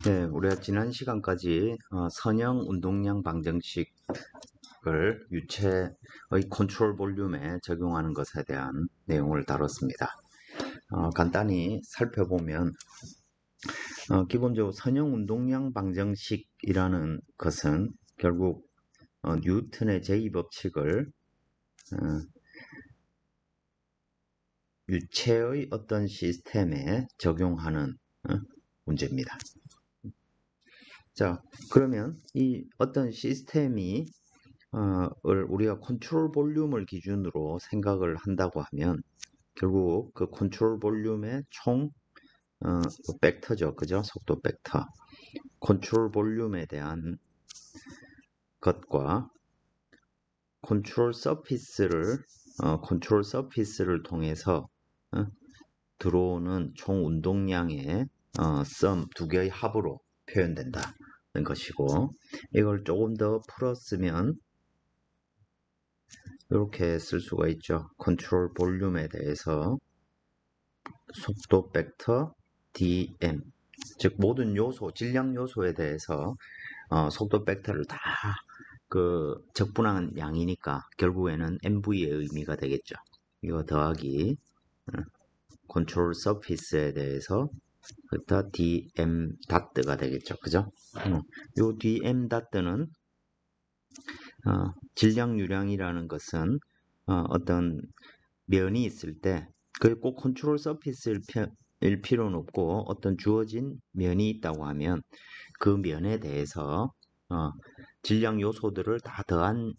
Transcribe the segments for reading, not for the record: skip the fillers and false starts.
네, 우리가 지난 시간까지 선형 운동량 방정식을 유체의 컨트롤 볼륨에 적용하는 것에 대한 내용을 다뤘습니다. 간단히 살펴보면 기본적으로 선형 운동량 방정식이라는 것은 결국 뉴턴의 제2법칙을 유체의 어떤 시스템에 적용하는 문제입니다. 자, 그러면 이 어떤 시스템이 우리가 컨트롤 볼륨을 기준으로 생각을 한다고 하면 결국 그 컨트롤 볼륨의 총 벡터죠, 그죠? 속도 벡터. 컨트롤 볼륨에 대한 것과 컨트롤 서피스를 통해서 들어오는 총 운동량의 썸 두 개의 합으로 표현된다는 것이고, 이걸 조금 더 풀었으면 이렇게 쓸 수가 있죠. 컨트롤 볼륨에 대해서 속도 벡터 dm, 즉 모든 요소, 질량 요소에 대해서 속도 벡터를 다 적분한 양이니까 결국에는 mv의 의미가 되겠죠. 이거 더하기 컨트롤 서피스에 대해서 그다 dm 다트가 되겠죠. 그죠? 요 dm 다트는 질량 유량이라는 것은 어떤 면이 있을 때 그게 꼭 컨트롤 서피스일 필요는 없고, 어떤 주어진 면이 있다고 하면 그 면에 대해서 질량 요소들을 다 더한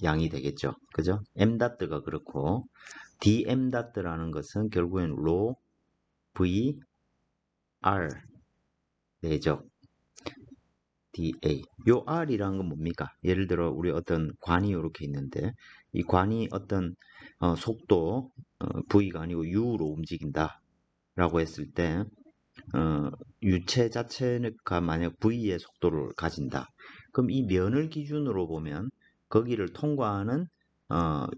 양이 되겠죠. 그죠? m 다트가 그렇고, dm 다트라는 것은 결국엔 로 v r 내적 dA. 요 R이란 건 뭡니까? 예를 들어 우리 어떤 관이 이렇게 있는데 이 관이 어떤 속도 V가 아니고 U로 움직인다 라고 했을 때 유체 자체가 만약 V의 속도를 가진다. 그럼 이 면을 기준으로 보면 거기를 통과하는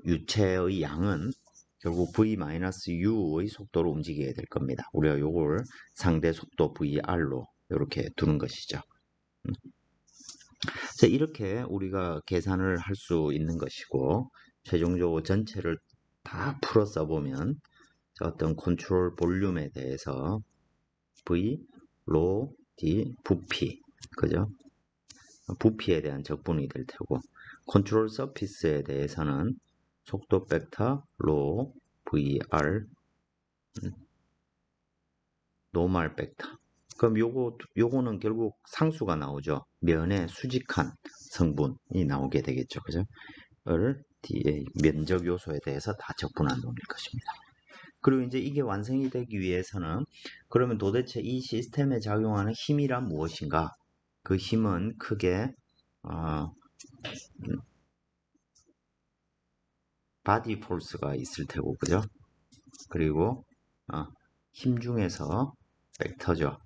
유체의 양은 결국 V-U의 속도로 움직이게 될 겁니다. 우리가 요걸 상대 속도 VR로 이렇게 두는 것이죠. 자, 이렇게 우리가 계산을 할 수 있는 것이고, 최종적으로 전체를 다 풀어 써보면 어떤 컨트롤 볼륨에 대해서 V, 로, D, 부피, 그죠? 부피에 대한 적분이 될 테고, 컨트롤 서피스에 대해서는 속도 벡터, 로, VR, 노멀 벡터. 그럼 요거는 결국 상수가 나오죠. 면의 수직한 성분이 나오게 되겠죠. 그죠? 을 DA, 면적 요소에 대해서 다 적분한 놈일 것입니다. 그리고 이제 이게 완성이 되기 위해서는 그러면 도대체 이 시스템에 작용하는 힘이란 무엇인가? 그 힘은 크게 바디 포스가 있을 테고, 그죠? 그리고 힘 중에서 벡터죠.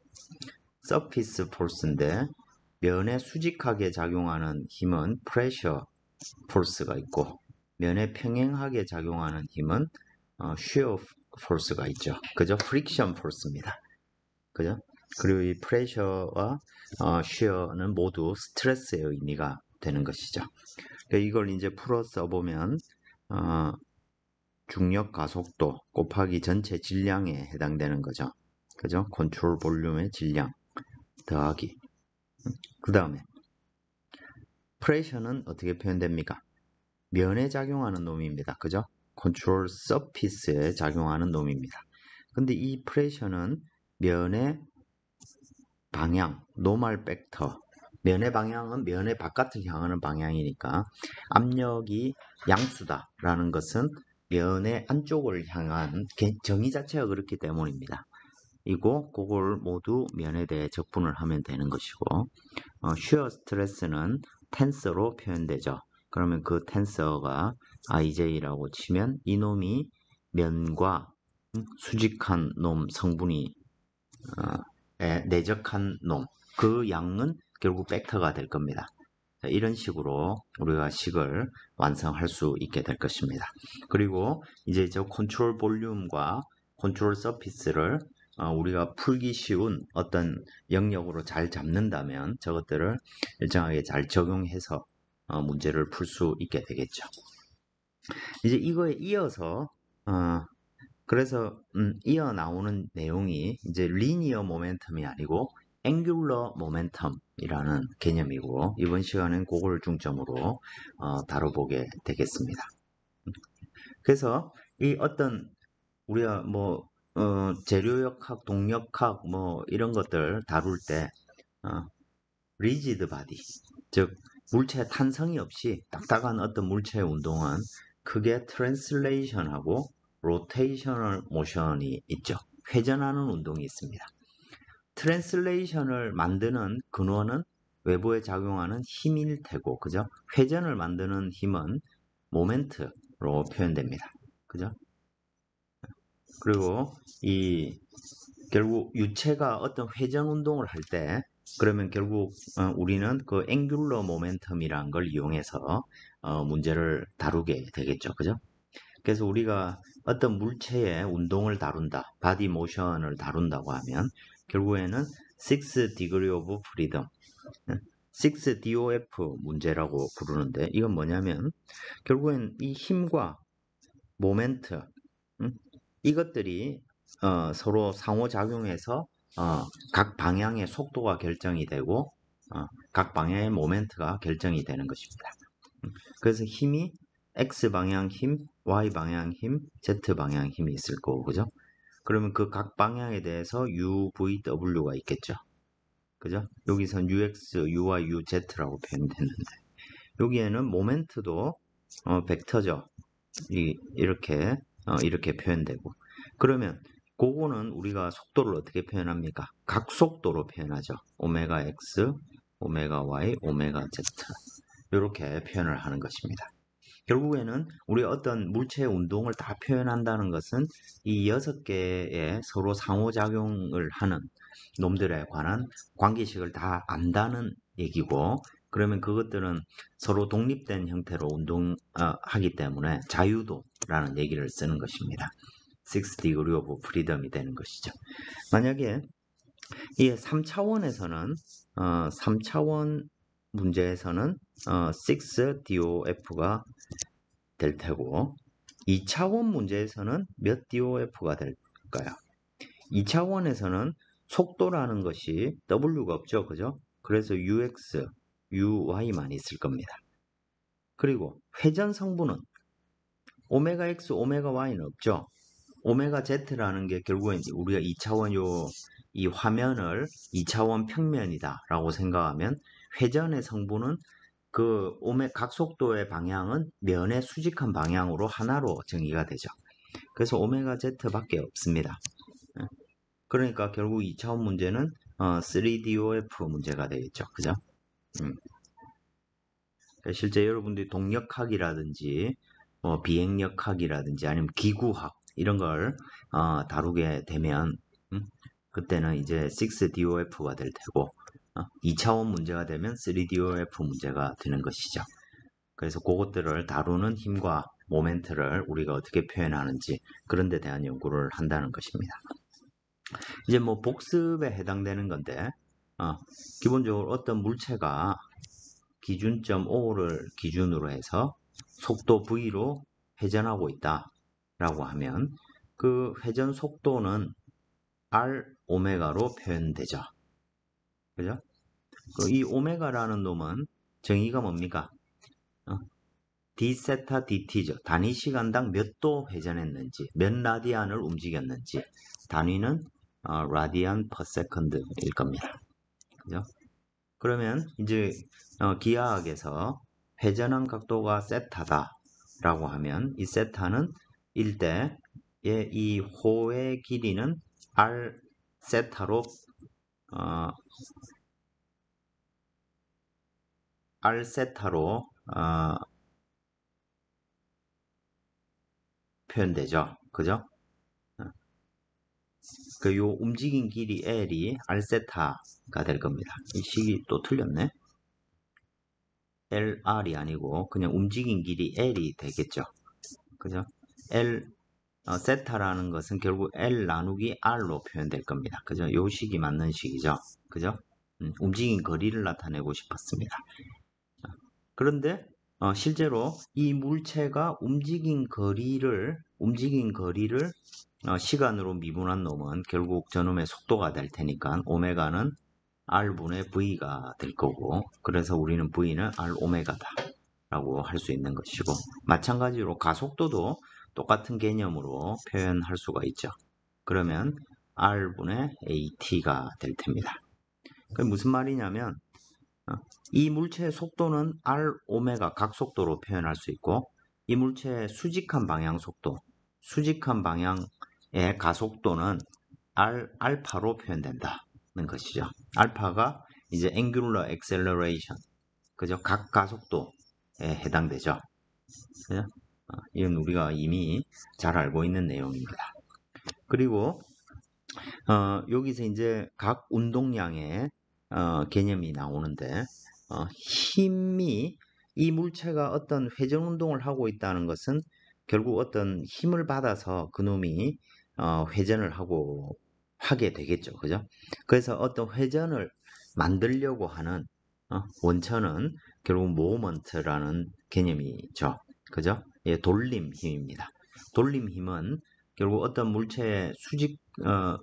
서피스 포스인데 면에 수직하게 작용하는 힘은 프레셔 포스가 있고, 면에 평행하게 작용하는 힘은 쉬어 포스가 있죠. 그죠? 프릭션 포스입니다. 그죠? 그리고 이 프레셔와 쉬어는 모두 스트레스의 의미가 되는 것이죠. 그러니까 이걸 이제 풀어 써보면 중력 가속도 곱하기 전체 질량에 해당되는 거죠. 그죠? 컨트롤 볼륨의 질량 더하기. 그 다음에 프레셔는 어떻게 표현됩니까? 면에 작용하는 놈입니다. 그죠? 컨트롤 서피스에 작용하는 놈입니다. 근데 이 프레셔는 면의 방향, 노멀 벡터, 면의 방향은 면의 바깥을 향하는 방향이니까 압력이 양수다라는 것은 면의 안쪽을 향한 정의 자체가 그렇기 때문입니다. 이거 그걸 모두 면에 대해 적분을 하면 되는 것이고, 쉬어 스트레스는 텐서로 표현되죠. 그러면 그 텐서가 IJ라고 치면 이놈이 면과 수직한 놈 성분이 내적한 놈, 그 양은 결국 벡터가 될 겁니다. 자, 이런 식으로 우리가 식을 완성할 수 있게 될 것입니다. 그리고 이제 저 컨트롤 볼륨과 컨트롤 서피스를 우리가 풀기 쉬운 어떤 영역으로 잘 잡는다면 저것들을 일정하게 잘 적용해서 문제를 풀 수 있게 되겠죠. 이제 이거에 이어서 그래서 이어 나오는 내용이 이제 리니어 모멘텀이 아니고 앵귤러 모멘텀이라는 개념이고 이번 시간은 그걸 중점으로 다뤄보게 되겠습니다. 그래서 이 어떤 우리가 뭐 재료역학, 동력학 뭐 이런 것들 다룰 때 리지드 바디, 즉 물체의 탄성이 없이 딱딱한 어떤 물체의 운동은 크게 트랜슬레이션하고 로테이셔널 모션이 있죠. 회전하는 운동이 있습니다. 트랜슬레이션을 만드는 근원은 외부에 작용하는 힘일 테고, 그죠? 회전을 만드는 힘은 모멘트로 표현됩니다. 그죠? 그리고 결국 유체가 어떤 회전 운동을 할 때, 그러면 결국 우리는 그 앵귤러 모멘텀이라는 걸 이용해서 문제를 다루게 되겠죠. 그죠? 그래서 우리가 어떤 물체의 운동을 다룬다, 바디 모션을 다룬다고 하면 결국에는 6 degree of freedom, 6 DOF 문제라고 부르는데 이건 뭐냐면 결국엔 이 힘과 모멘트, 이것들이 서로 상호작용해서 각 방향의 속도가 결정이 되고 각 방향의 모멘트가 결정이 되는 것입니다. 그래서 힘이 X방향 힘, Y방향 힘, Z방향 힘이 있을 거고, 그죠? 그러면 그 각 방향에 대해서 U, V, W가 있겠죠. 그죠? 여기선 UX, UY, UZ라고 표현됐는데 여기에는 모멘트도 벡터죠. 이렇게 표현되고 그러면 그거는 우리가 속도를 어떻게 표현합니까? 각속도로 표현하죠. 오메가 X, 오메가 Y, 오메가 Z 이렇게 표현을 하는 것입니다. 결국에는 우리 어떤 물체의 운동을 다 표현한다는 것은 이 6개의 서로 상호작용을 하는 놈들에 관한 관계식을 다 안다는 얘기고 그러면 그것들은 서로 독립된 형태로 운동하기 때문에 자유도라는 얘기를 쓰는 것입니다. 6 degree of freedom이 되는 것이죠. 만약에 이 3차원에서는 3차원 문제에서는 6 DOF가 될 테고 2차원 문제에서는 몇 DOF가 될까요? 2차원에서는 속도라는 것이 W가 없죠. 그죠? 그래서 UX, UY만 있을 겁니다. 그리고 회전 성분은 오메가 X, 오메가 Y는 없죠. 오메가 Z라는 게 결국엔 우리가 2차원 이 화면을 2차원 평면이다 라고 생각하면 회전의 성분은 그 각속도의 방향은 면의 수직한 방향으로 하나로 정의가 되죠. 그래서 오메가 Z밖에 없습니다. 그러니까 결국 2차원 문제는 3DOF 문제가 되겠죠. 그죠? 실제 여러분들이 동력학이라든지 비행력학이라든지 아니면 기구학 이런 걸 다루게 되면 그때는 이제 6DOF가 될 테고 2차원 문제가 되면 3DOF 문제가 되는 것이죠. 그래서 그것들을 다루는 힘과 모멘트를 우리가 어떻게 표현하는지 그런 데 대한 연구를 한다는 것입니다. 이제 뭐 복습에 해당되는 건데 기본적으로 어떤 물체가 기준점 O를 기준으로 해서 속도 V로 회전하고 있다 라고 하면 그 회전 속도는 R 오메가로 표현되죠. 그죠? 이 오메가라는 놈은 정의가 뭡니까? d 세타 dt죠. 단위 시간당 몇 도 회전했는지, 몇 라디안을 움직였는지 단위는 라디안 퍼 세컨드일 겁니다. 그죠? 그러면 이제 기하학에서 회전한 각도가 세타다 라고 하면 이 세타는 1대의 이 호의 길이는 r 세타로 r 세타로 표현되죠. 그죠? 그 요 움직인 길이 L이 r 세타가 될 겁니다. 이 식이 또 틀렸네. LR이 아니고 그냥 움직인 길이 L이 되겠죠. 그죠? L 세타라는 것은 결국 L 나누기 R로 표현될 겁니다. 그죠? 요 식이 맞는 식이죠. 그죠? 움직인 거리를 나타내고 싶었습니다. 그런데 실제로 이 물체가 움직인 거리를 시간으로 미분한 놈은 결국 저놈의 속도가 될 테니까 오메가는 R분의 V가 될 거고, 그래서 우리는 V는 R 오메가다 라고 할 수 있는 것이고, 마찬가지로 가속도도 똑같은 개념으로 표현할 수가 있죠. 그러면 R분의 AT가 될 텐니다. 그게 무슨 말이냐면 이 물체의 속도는 R 오메가 각속도로 표현할 수 있고, 이 물체의 수직한 방향 속도, 수직한 방향의 가속도는 R 알파로 표현된다는 것이죠. 알파가 이제 angular acceleration, 그죠? 각 가속도에 해당되죠. 그죠? 이건 우리가 이미 잘 알고 있는 내용입니다. 그리고 여기서 이제 각 운동량의 개념이 나오는데, 힘이 이 물체가 어떤 회전 운동을 하고 있다는 것은 결국 어떤 힘을 받아서 그놈이 회전을 하게 되겠죠. 그죠? 그래서 어떤 회전을 만들려고 하는 원천은 결국 모먼트라는 개념이죠. 그죠? 예, 돌림 힘입니다. 돌림 힘은 결국 어떤 물체의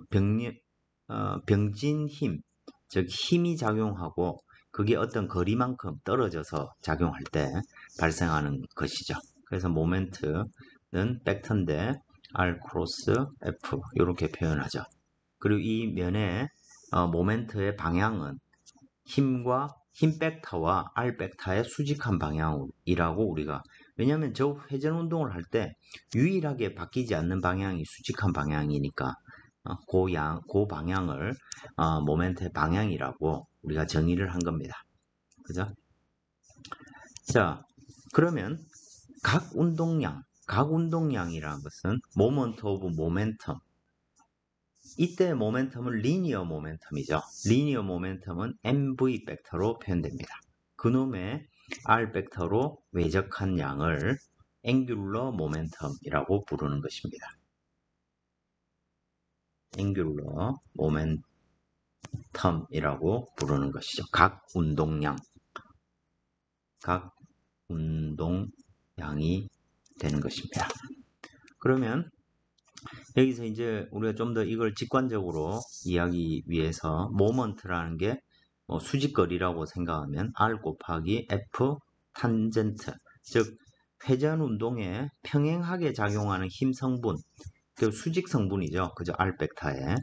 병진 힘, 즉 힘이 작용하고 그게 어떤 거리만큼 떨어져서 작용할 때 발생하는 것이죠. 그래서 모멘트는 벡터인데 R 크로스 F 이렇게 표현하죠. 그리고 이 면의 모멘트의 방향은 힘 벡터와 R 벡터의 수직한 방향이라고 우리가, 왜냐하면 저 회전 운동을 할 때 유일하게 바뀌지 않는 방향이 수직한 방향이니까 그 방향을 모멘트의 방향이라고 우리가 정의를 한 겁니다. 그죠? 자, 그러면 각 운동량이라는 것은 모먼트 오브 모멘텀. 이때 모멘텀은 리니어 모멘텀이죠. 리니어 모멘텀은 mv 벡터로 표현됩니다. 그놈의 r 벡터로 외적한 양을 앵귤러 모멘텀이라고 부르는 것입니다. 앵귤러 모멘텀이라고 부르는 것이죠. 각 운동량이 되는 것입니다. 그러면 여기서 이제 우리가 좀 더 이걸 직관적으로 이해하기 위해서 모먼트라는 게 수직거리라고 생각하면 R 곱하기 F 탄젠트, 즉 회전 운동에 평행하게 작용하는 힘 성분, 그 수직 성분이죠. 그죠? R 벡터에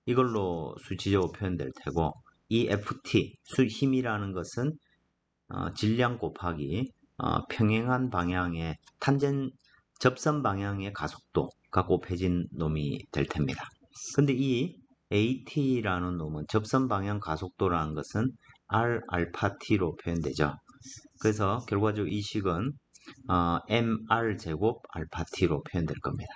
이걸로 수치적으로 표현될 테고, 이 FT 힘이라는 것은 질량 곱하기 평행한 방향의 접선 방향의 가속도가 곱해진 놈이 될 텐니다. 근데 이 AT라는 놈은 접선 방향 가속도라는 것은 R 알파 T로 표현되죠. 그래서 결과적으로 이 식은 MR 제곱 알파 T로 표현될 겁니다.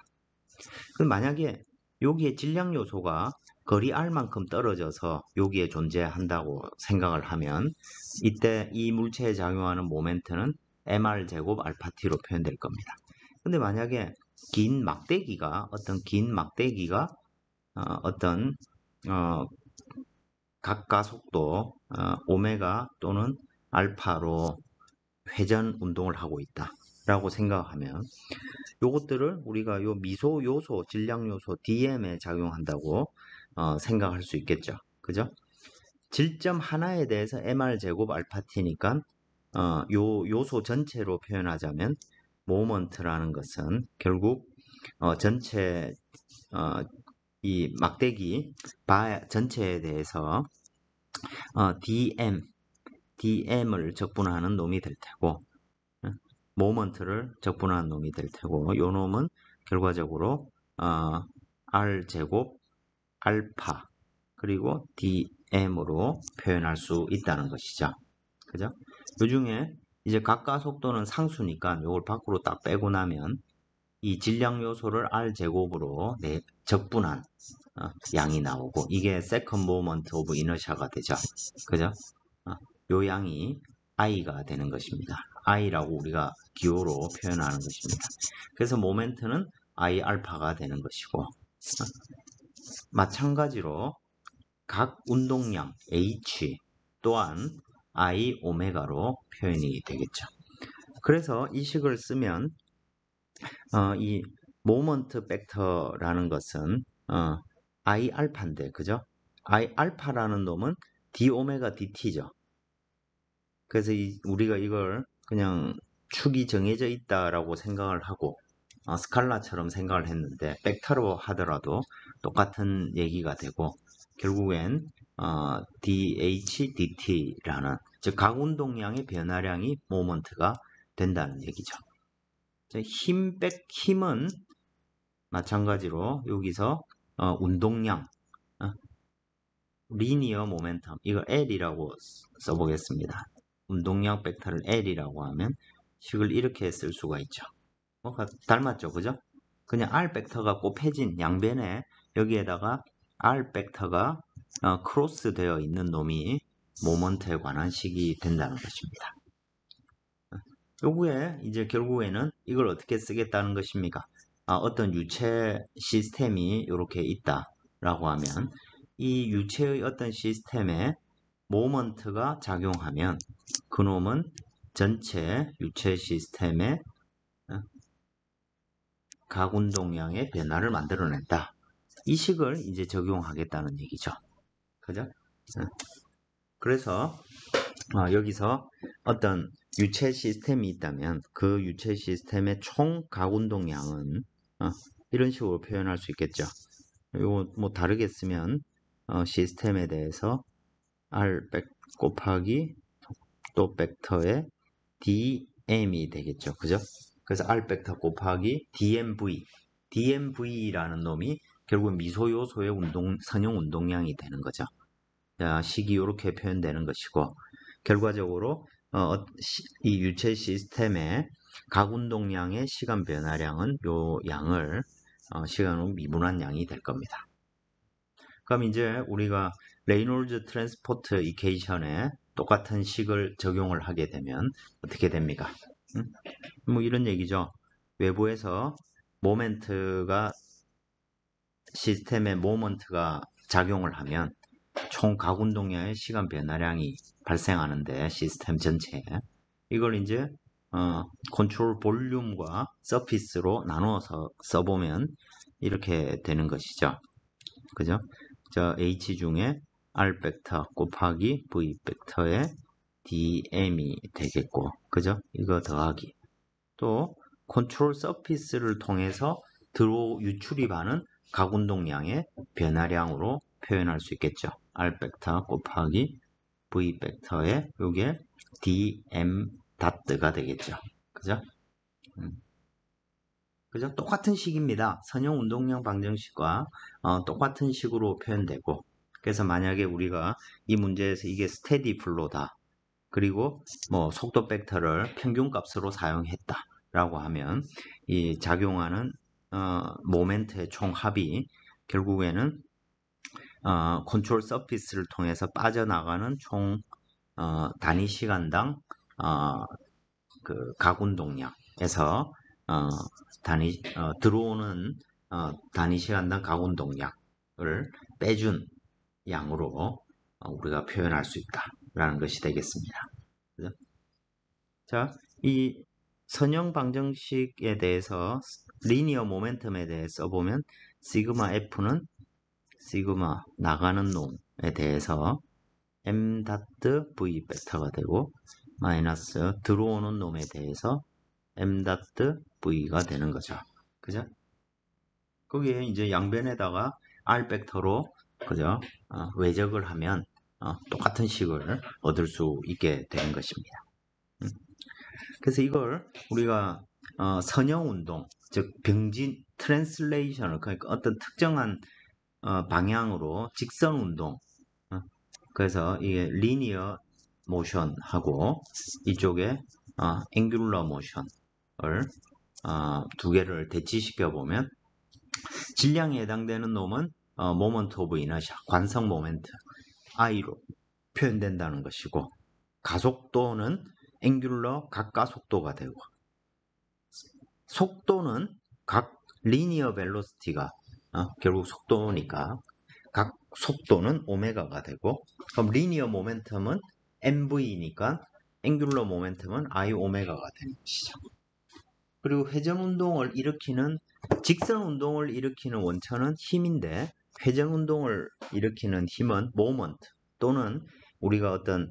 그럼 만약에 여기에 질량 요소가 거리 R만큼 떨어져서 여기에 존재한다고 생각을 하면 이때 이 물체에 작용하는 모멘트는 MR 제곱 알파 T로 표현될 겁니다. 근데 만약에 어떤 각가 속도 오메가 또는 알파로 회전 운동을 하고 있다 라고 생각하면 요것들을 우리가 요 미소 요소, 질량 요소 DM에 작용한다고 생각할 수 있겠죠. 그죠? 질점 하나에 대해서 MR 제곱 알파 T니까 요 요소 전체로 표현하자면 모먼트라는 것은 결국 전체 이 막대기 바 전체에 대해서 DM을 적분하는 놈이 될 테고, 모먼트를 적분하는 놈이 될 테고, 요 놈은 결과적으로 R 제곱 알파 그리고 DM으로 표현할 수 있다는 것이죠. 그죠? 요 중에 이제 각가 속도는 상수니까 이걸 밖으로 딱 빼고 나면 이 질량 요소를 R 제곱으로 적분한 양이 나오고, 이게 second moment of inertia가 되죠. 그죠? 요 양이 I가 되는 것입니다. I라고 우리가 기호로 표현하는 것입니다. 그래서 모멘트는 I 알파가 되는 것이고, 마찬가지로 각 운동량 H 또한 I 오메가로 표현이 되겠죠. 그래서 이 식을 쓰면 이 모먼트 팩터라는 것은 I 알파인데, 그죠? I 알파라는 놈은 D 오메가 DT죠. 그래서 우리가 이걸 그냥 축이 정해져 있다라고 생각을 하고 스칼라처럼 생각을 했는데, 벡터로 하더라도 똑같은 얘기가 되고, 결국엔 DH/DT라는, 즉 각 운동량의 변화량이 모먼트가 된다는 얘기죠. 힘은 마찬가지로 여기서 운동량, 리니어 모멘텀, 이거 L이라고 써보겠습니다. 운동량 벡터를 L이라고 하면 식을 이렇게 쓸 수가 있죠. 닮았죠, 그죠? 그냥 R 벡터가 곱해진 양변에 여기에다가 R 벡터가 크로스 되어 있는 놈이 모먼트에 관한 식이 된다는 것입니다. 요구에 이제 결국에는 이걸 어떻게 쓰겠다는 것입니까? 어떤 유체 시스템이 이렇게 있다라고 하면 이 유체의 어떤 시스템에 모먼트가 작용하면 그놈은 전체 유체 시스템의 각 운동량의 변화를 만들어낸다. 이 식을 이제 적용하겠다는 얘기죠. 그죠? 그래서 여기서 어떤 유체 시스템이 있다면 그 유체 시스템의 총 각 운동량은 이런 식으로 표현할 수 있겠죠. 이거 뭐 다르게 쓰면 시스템에 대해서 R 곱하기 또 벡터의 DM이 되겠죠. 그죠? 그래서 R 벡터 곱하기 DMV라는 놈이 결국 미소요소의 선형 운동량이 되는 거죠. 자, 식이 이렇게 표현되는 것이고, 결과적으로 이 유체 시스템의 각 운동량의 시간 변화량은 요 양을 시간으로 미분한 양이 될 겁니다. 그럼 이제 우리가 레이놀즈 트랜스포트 이케이션에 똑같은 식을 적용을 하게 되면 어떻게 됩니까? 뭐 이런 얘기죠. 외부에서 모멘트가 시스템에 모먼트가 작용을 하면 총 각 운동량의 시간 변화량이 발생하는데, 시스템 전체에 이걸 이제 컨트롤 볼륨과 서피스로 나누어서 써보면 이렇게 되는 것이죠. 그죠? 저 H 중에 R 벡터 곱하기 V 벡터의 DM이 되겠고, 그죠? 이거 더하기 또 컨트롤 서피스를 통해서 유출입하는 각 운동량의 변화량으로 표현할 수 있겠죠. R 벡터 곱하기 V 벡터의 요게 DM 다트가 되겠죠. 그죠? 그죠? 똑같은 식입니다. 선형 운동량 방정식과 똑같은 식으로 표현되고, 그래서 만약에 우리가 이 문제에서 이게 스테디 플로다, 그리고 뭐 속도 벡터를 평균값으로 사용했다 라고 하면 이 작용하는 모멘트의 총 합이 결국에는 컨트롤 서피스를 통해서 빠져나가는 총 단위 시간당 그 각 운동량에서 들어오는 단위 시간당 각 운동량을 빼준 양으로 우리가 표현할 수 있다라는 것이 되겠습니다. 그죠? 자, 이 선형 방정식에 대해서 리니어 모멘텀에 대해 써보면 시그마 F는 시그마 나가는 놈에 대해서 M 다트 V 벡터가 되고, 마이너스 들어오는 놈에 대해서 M 다트 V가 되는 거죠. 그죠? 거기에 이제 양변에다가 R 벡터로 그죠? 외적을 하면 똑같은 식을 얻을 수 있게 되는 것입니다. 그래서 이걸 우리가 선형 운동, 즉 병진 트랜슬레이션을, 그러니까 어떤 특정한 방향으로 직선 운동, 그래서 이게 리니어 모션하고 이쪽에 앵귤러 모션을 두 개를 대치시켜 보면 질량에 해당되는 놈은 모먼트 오브 이너시아, 관성 모멘트 I로 표현된다는 것이고, 가속도는 앵귤러 각가속도가 되고, 속도는 각 리니어 벨로시티가 결국 속도니까 각 속도는 오메가가 되고, 그럼 리니어 모멘텀은 mv니까 앵귤러 모멘텀은 i 오메가가 되는 것이죠. 그리고 회전 운동을 일으키는, 직선 운동을 일으키는 원천은 힘인데, 회전 운동을 일으키는 힘은 모먼트 또는 우리가 어떤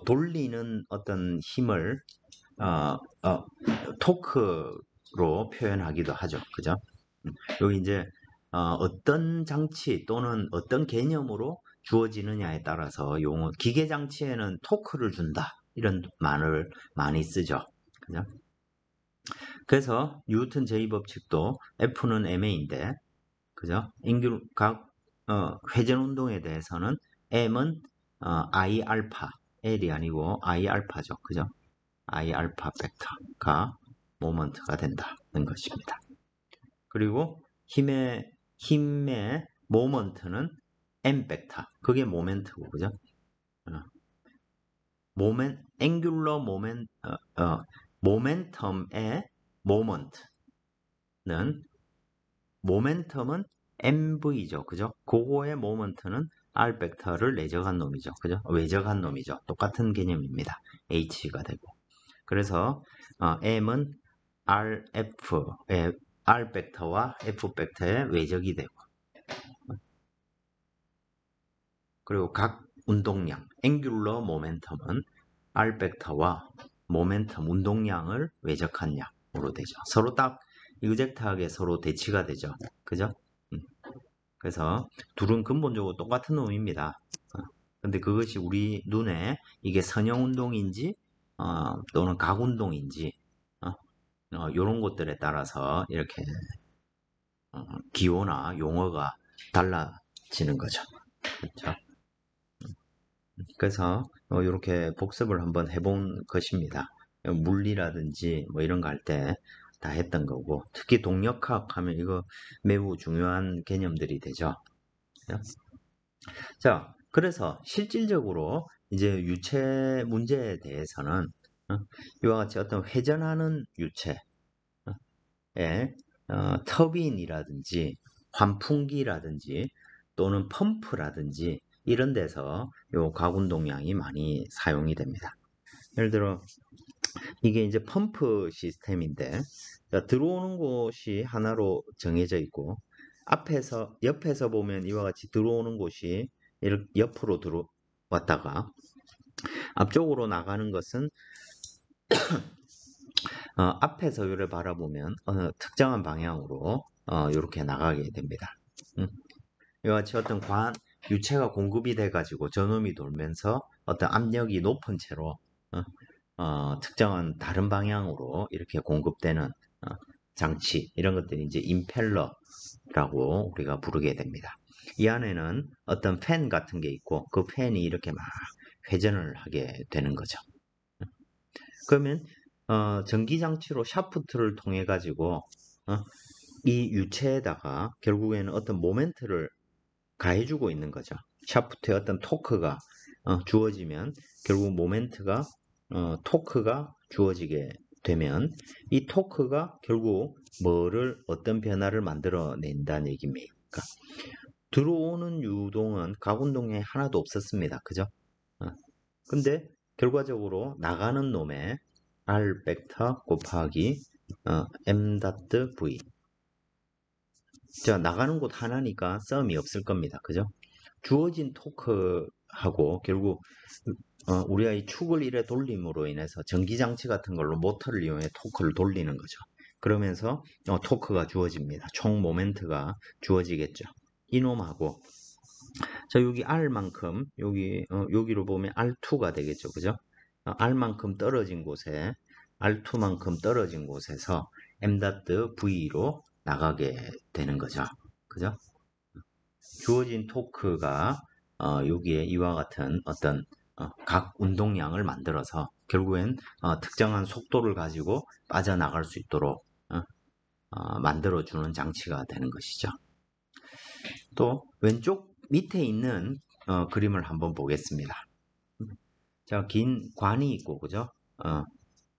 돌리는 어떤 힘을 토크로 표현하기도 하죠. 그죠? 여기 이제 어떤 장치 또는 어떤 개념으로 주어지느냐에 따라서 용어, 기계 장치에는 토크를 준다 이런 말을 많이 쓰죠. 그죠? 그래서 뉴턴 제2법칙도 F는 ma인데, 그죠? 각 회전 운동에 대해서는 m은 I 알파, L이 아니고 I 알파죠. 그죠? I 알파 벡터가 모먼트가 된다는 것입니다. 그리고 힘의 모먼트는 m 벡터, 그게 모멘트고, 그죠? 앵귤러 모멘텀의 모멘텀은 mv죠. 그죠? 그거의 모멘트는 r 벡터를 내적한 놈이죠. 그죠? 외적한 놈이죠. 똑같은 개념입니다. h가 되고. 그래서 m은 r 벡터와 f 벡터의 외적이 되고, 그리고 각 운동량, 앵귤러 모멘텀은 r 벡터와 모멘텀 운동량을 외적한 양으로 되죠. 서로 딱 이그젝트하게 서로 대치가 되죠. 그죠? 그래서 둘은 근본적으로 똑같은 놈입니다. 근데 그것이 우리 눈에 이게 선형 운동인지 또는 각 운동인지 이런 것들에 따라서 이렇게 기호나 용어가 달라지는 거죠. 그렇죠? 그래서 이렇게 복습을 한번 해본 것입니다. 물리라든지 뭐 이런 거 할 때 다 했던 거고, 특히 동력학 하면 이거 매우 중요한 개념들이 되죠. 자, 그래서 실질적으로 이제 유체 문제에 대해서는 이와 같이 어떤 회전하는 유체에 터빈이라든지 환풍기라든지 또는 펌프라든지 이런 데서 요 가운동량이 많이 사용이 됩니다. 예를 들어 이게 이제 펌프 시스템인데, 들어오는 곳이 하나로 정해져 있고, 옆에서 보면 이와 같이 들어오는 곳이 이렇게 옆으로 들어왔다가 앞쪽으로 나가는 것은 앞에서 이를 바라보면 특정한 방향으로 이렇게 나가게 됩니다. 이와 같이 어떤 유체가 공급이 돼가지고 저놈이 돌면서 어떤 압력이 높은 채로 특정한 다른 방향으로 이렇게 공급되는 장치, 이런 것들이 이제 임펠러라고 우리가 부르게 됩니다. 이 안에는 어떤 팬 같은 게 있고 그 팬이 이렇게 막 회전을 하게 되는 거죠. 그러면 전기장치로 샤프트를 통해 가지고 이 유체에다가 결국에는 어떤 모멘트를 가해주고 있는 거죠. 샤프트에 어떤 토크가 주어지면 결국 모멘트가 토크가 주어지게 되면 이 토크가 결국 어떤 변화를 만들어낸다는 얘기입니까? 들어오는 유동은 가운동량이 하나도 없었습니다. 그죠? 근데 결과적으로 나가는 놈의 R 벡터 곱하기 m.v, 자, 나가는 곳 하나니까 썸이 없을 겁니다. 그죠? 주어진 토크하고 결국 우리가 이 축을 이래 돌림으로 인해서 전기장치 같은 걸로 모터를 이용해 토크를 돌리는 거죠. 그러면서 토크가 주어집니다. 총 모멘트가 주어지겠죠. 이놈하고, 자, 여기 R만큼 여기로 보면 R2가 되겠죠. 그죠? R만큼 떨어진 곳에 R2만큼 떨어진 곳에서 m.v로 나가게 되는 거죠. 그죠? 주어진 토크가 여기에 이와 같은 어떤 각 운동량을 만들어서 결국엔 특정한 속도를 가지고 빠져나갈 수 있도록 만들어주는 장치가 되는 것이죠. 또 왼쪽 밑에 있는 그림을 한번 보겠습니다. 자, 긴 관이 있고, 그죠?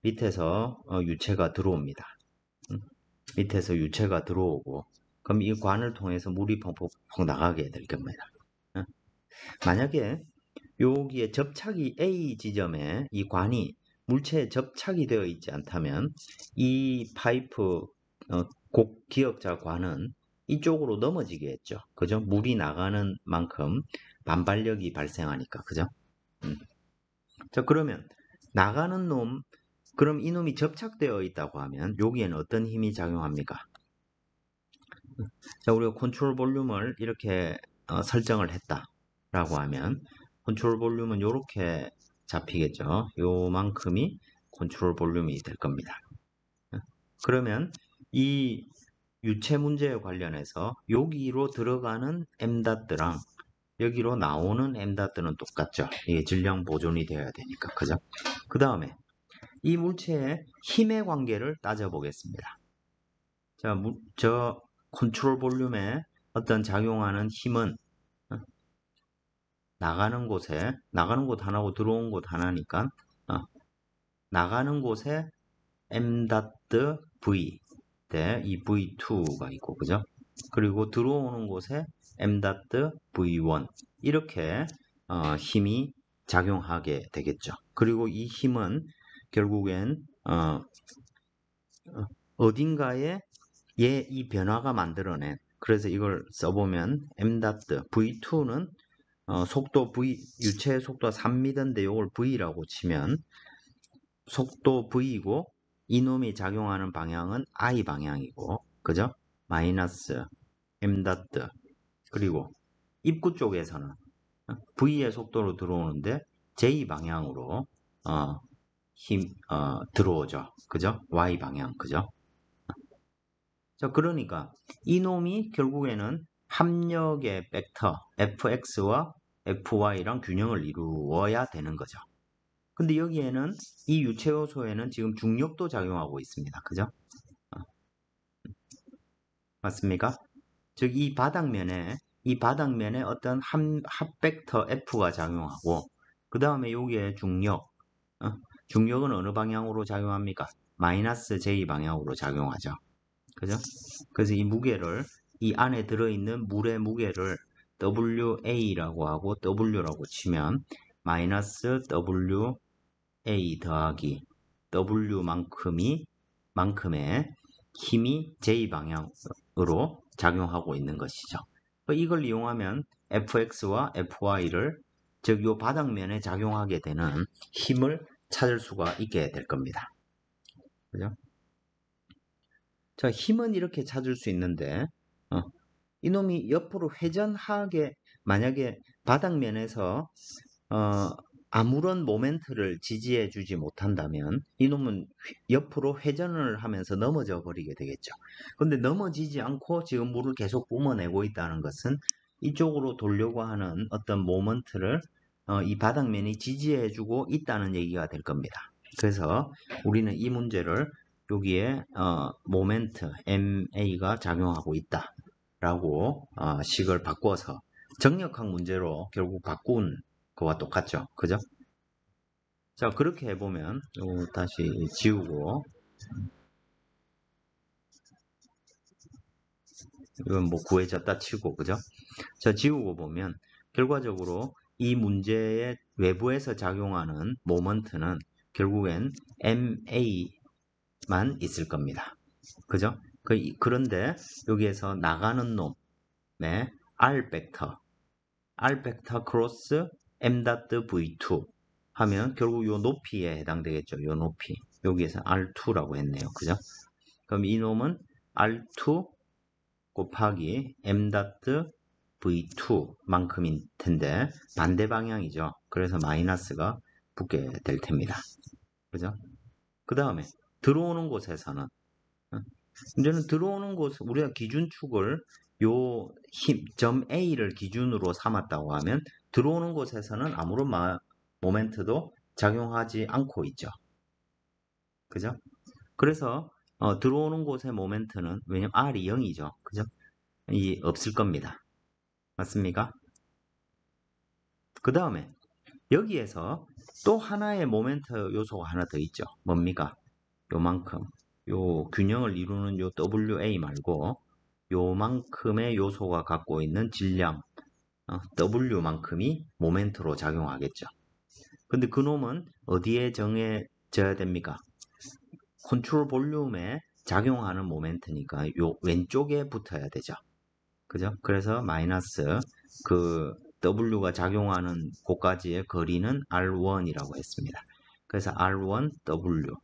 밑에서 유체가 들어옵니다. 밑에서 유체가 들어오고, 그럼 이 관을 통해서 물이 펑펑 나가게 될 겁니다. 만약에 여기에 접착이 A 지점에 이 관이 물체에 접착이 되어 있지 않다면 이 파이프 기역자 관은 이쪽으로 넘어지겠죠. 그죠? 물이 나가는 만큼 반발력이 발생하니까. 그죠? 자, 그러면 나가는 놈, 그럼 이놈이 접착되어 있다고 하면 여기에는 어떤 힘이 작용합니까? 자, 우리가 컨트롤 볼륨을 이렇게 설정을 했다라고 하면 컨트롤 볼륨은 이렇게 잡히겠죠. 요만큼이 컨트롤 볼륨이 될 겁니다. 그러면 이 유체 문제에 관련해서 여기로 들어가는 m닷드랑 여기로 나오는 m닷드는 똑같죠. 이게 질량 보존이 되어야 되니까. 그죠? 그 다음에 이 물체의 힘의 관계를 따져보겠습니다. 자, 저 컨트롤 볼륨에 어떤 작용하는 힘은 나가는 곳에, 나가는 곳 하나고 들어온 곳 하나니까 나가는 곳에 m.v 때 이 v2가 있고, 그죠? 그리고 들어오는 곳에 m.v1 이렇게 힘이 작용하게 되겠죠. 그리고 이 힘은 결국엔 어딘가에 이 변화가 만들어낸, 그래서 이걸 써보면 m.v2는 속도 v, 유체의 속도가 3m인데 이걸 v라고 치면 속도 v이고 이놈이 작용하는 방향은 i 방향이고, 그죠? 마이너스 m. 그리고 입구 쪽에서는 v의 속도로 들어오는데 j 방향으로 들어오죠. 그죠? y 방향, 그죠? 자, 그러니까 이놈이 결국에는 합력의 벡터 fx와 fy랑 균형을 이루어야 되는 거죠. 근데 여기에는 이 유체 요소에는 지금 중력도 작용하고 있습니다. 그죠? 맞습니까? 즉 이 바닥면에 어떤 합벡터 f가 작용하고, 그 다음에 여기에 중력은 어느 방향으로 작용합니까? 마이너스 j 방향으로 작용하죠. 그죠? 그래서 이 무게를, 이 안에 들어있는 물의 무게를 WA라고 하고 W라고 치면 마이너스 WA 더하기 W만큼의 힘이 J 방향으로 작용하고 있는 것이죠. 이걸 이용하면 fx와 fy를, 즉 요 바닥면에 작용하게 되는 힘을 찾을 수가 있게 될 겁니다. 그죠? 자, 힘은 이렇게 찾을 수 있는데 이놈이 옆으로 회전하게, 만약에 바닥면에서 아무런 모멘트를 지지해 주지 못한다면 이놈은 옆으로 회전을 하면서 넘어져 버리게 되겠죠. 근데 넘어지지 않고 지금 물을 계속 뿜어내고 있다는 것은 이쪽으로 돌려고 하는 어떤 모멘트를 이 바닥면이 지지해 주고 있다는 얘기가 될 겁니다. 그래서 우리는 이 문제를 여기에 모멘트 MA가 작용하고 있다 라고 식을 바꿔서 정력학 문제로 결국 바꾼 거와 똑같죠. 그죠? 자, 그렇게 해보면 다시 지우고, 이건 뭐 구해졌다 치고, 그죠? 자, 지우고 보면 결과적으로 이 문제의 외부에서 작용하는 모먼트는 결국엔 MA만 있을 겁니다. 그죠? 그런데 여기에서 나가는 놈의 R 벡터 크로스 m.v2 하면 결국 요 높이에 해당되겠죠. 요 높이. 여기에서 R2라고 했네요. 그죠? 그럼 이 놈은 R2 곱하기 m.v2 만큼일 텐데 반대 방향이죠. 그래서 마이너스가 붙게 될 텐입니다. 그죠? 그 다음에 들어오는 곳에서는 이제는 들어오는 곳, 우리가 기준축을 요 점 A를 기준으로 삼았다고 하면 들어오는 곳에서는 아무런 모멘트도 작용하지 않고 있죠. 그죠? 그래서 들어오는 곳의 모멘트는, 왜냐면 R이 0이죠. 그죠? 없을 겁니다. 맞습니까? 그 다음에 여기에서 또 하나의 모멘트 요소가 하나 더 있죠. 뭡니까? 요만큼. 요 균형을 이루는 요 WA 말고 요만큼의 요소가 갖고 있는 질량 W만큼이 모멘트로 작용하겠죠. 근데 그놈은 어디에 정해져야 됩니까? 컨트롤 볼륨에 작용하는 모멘트니까 요 왼쪽에 붙어야 되죠. 그죠? 그래서 마이너스 그 W가 작용하는 곳까지의 거리는 R1이라고 했습니다. 그래서 R1W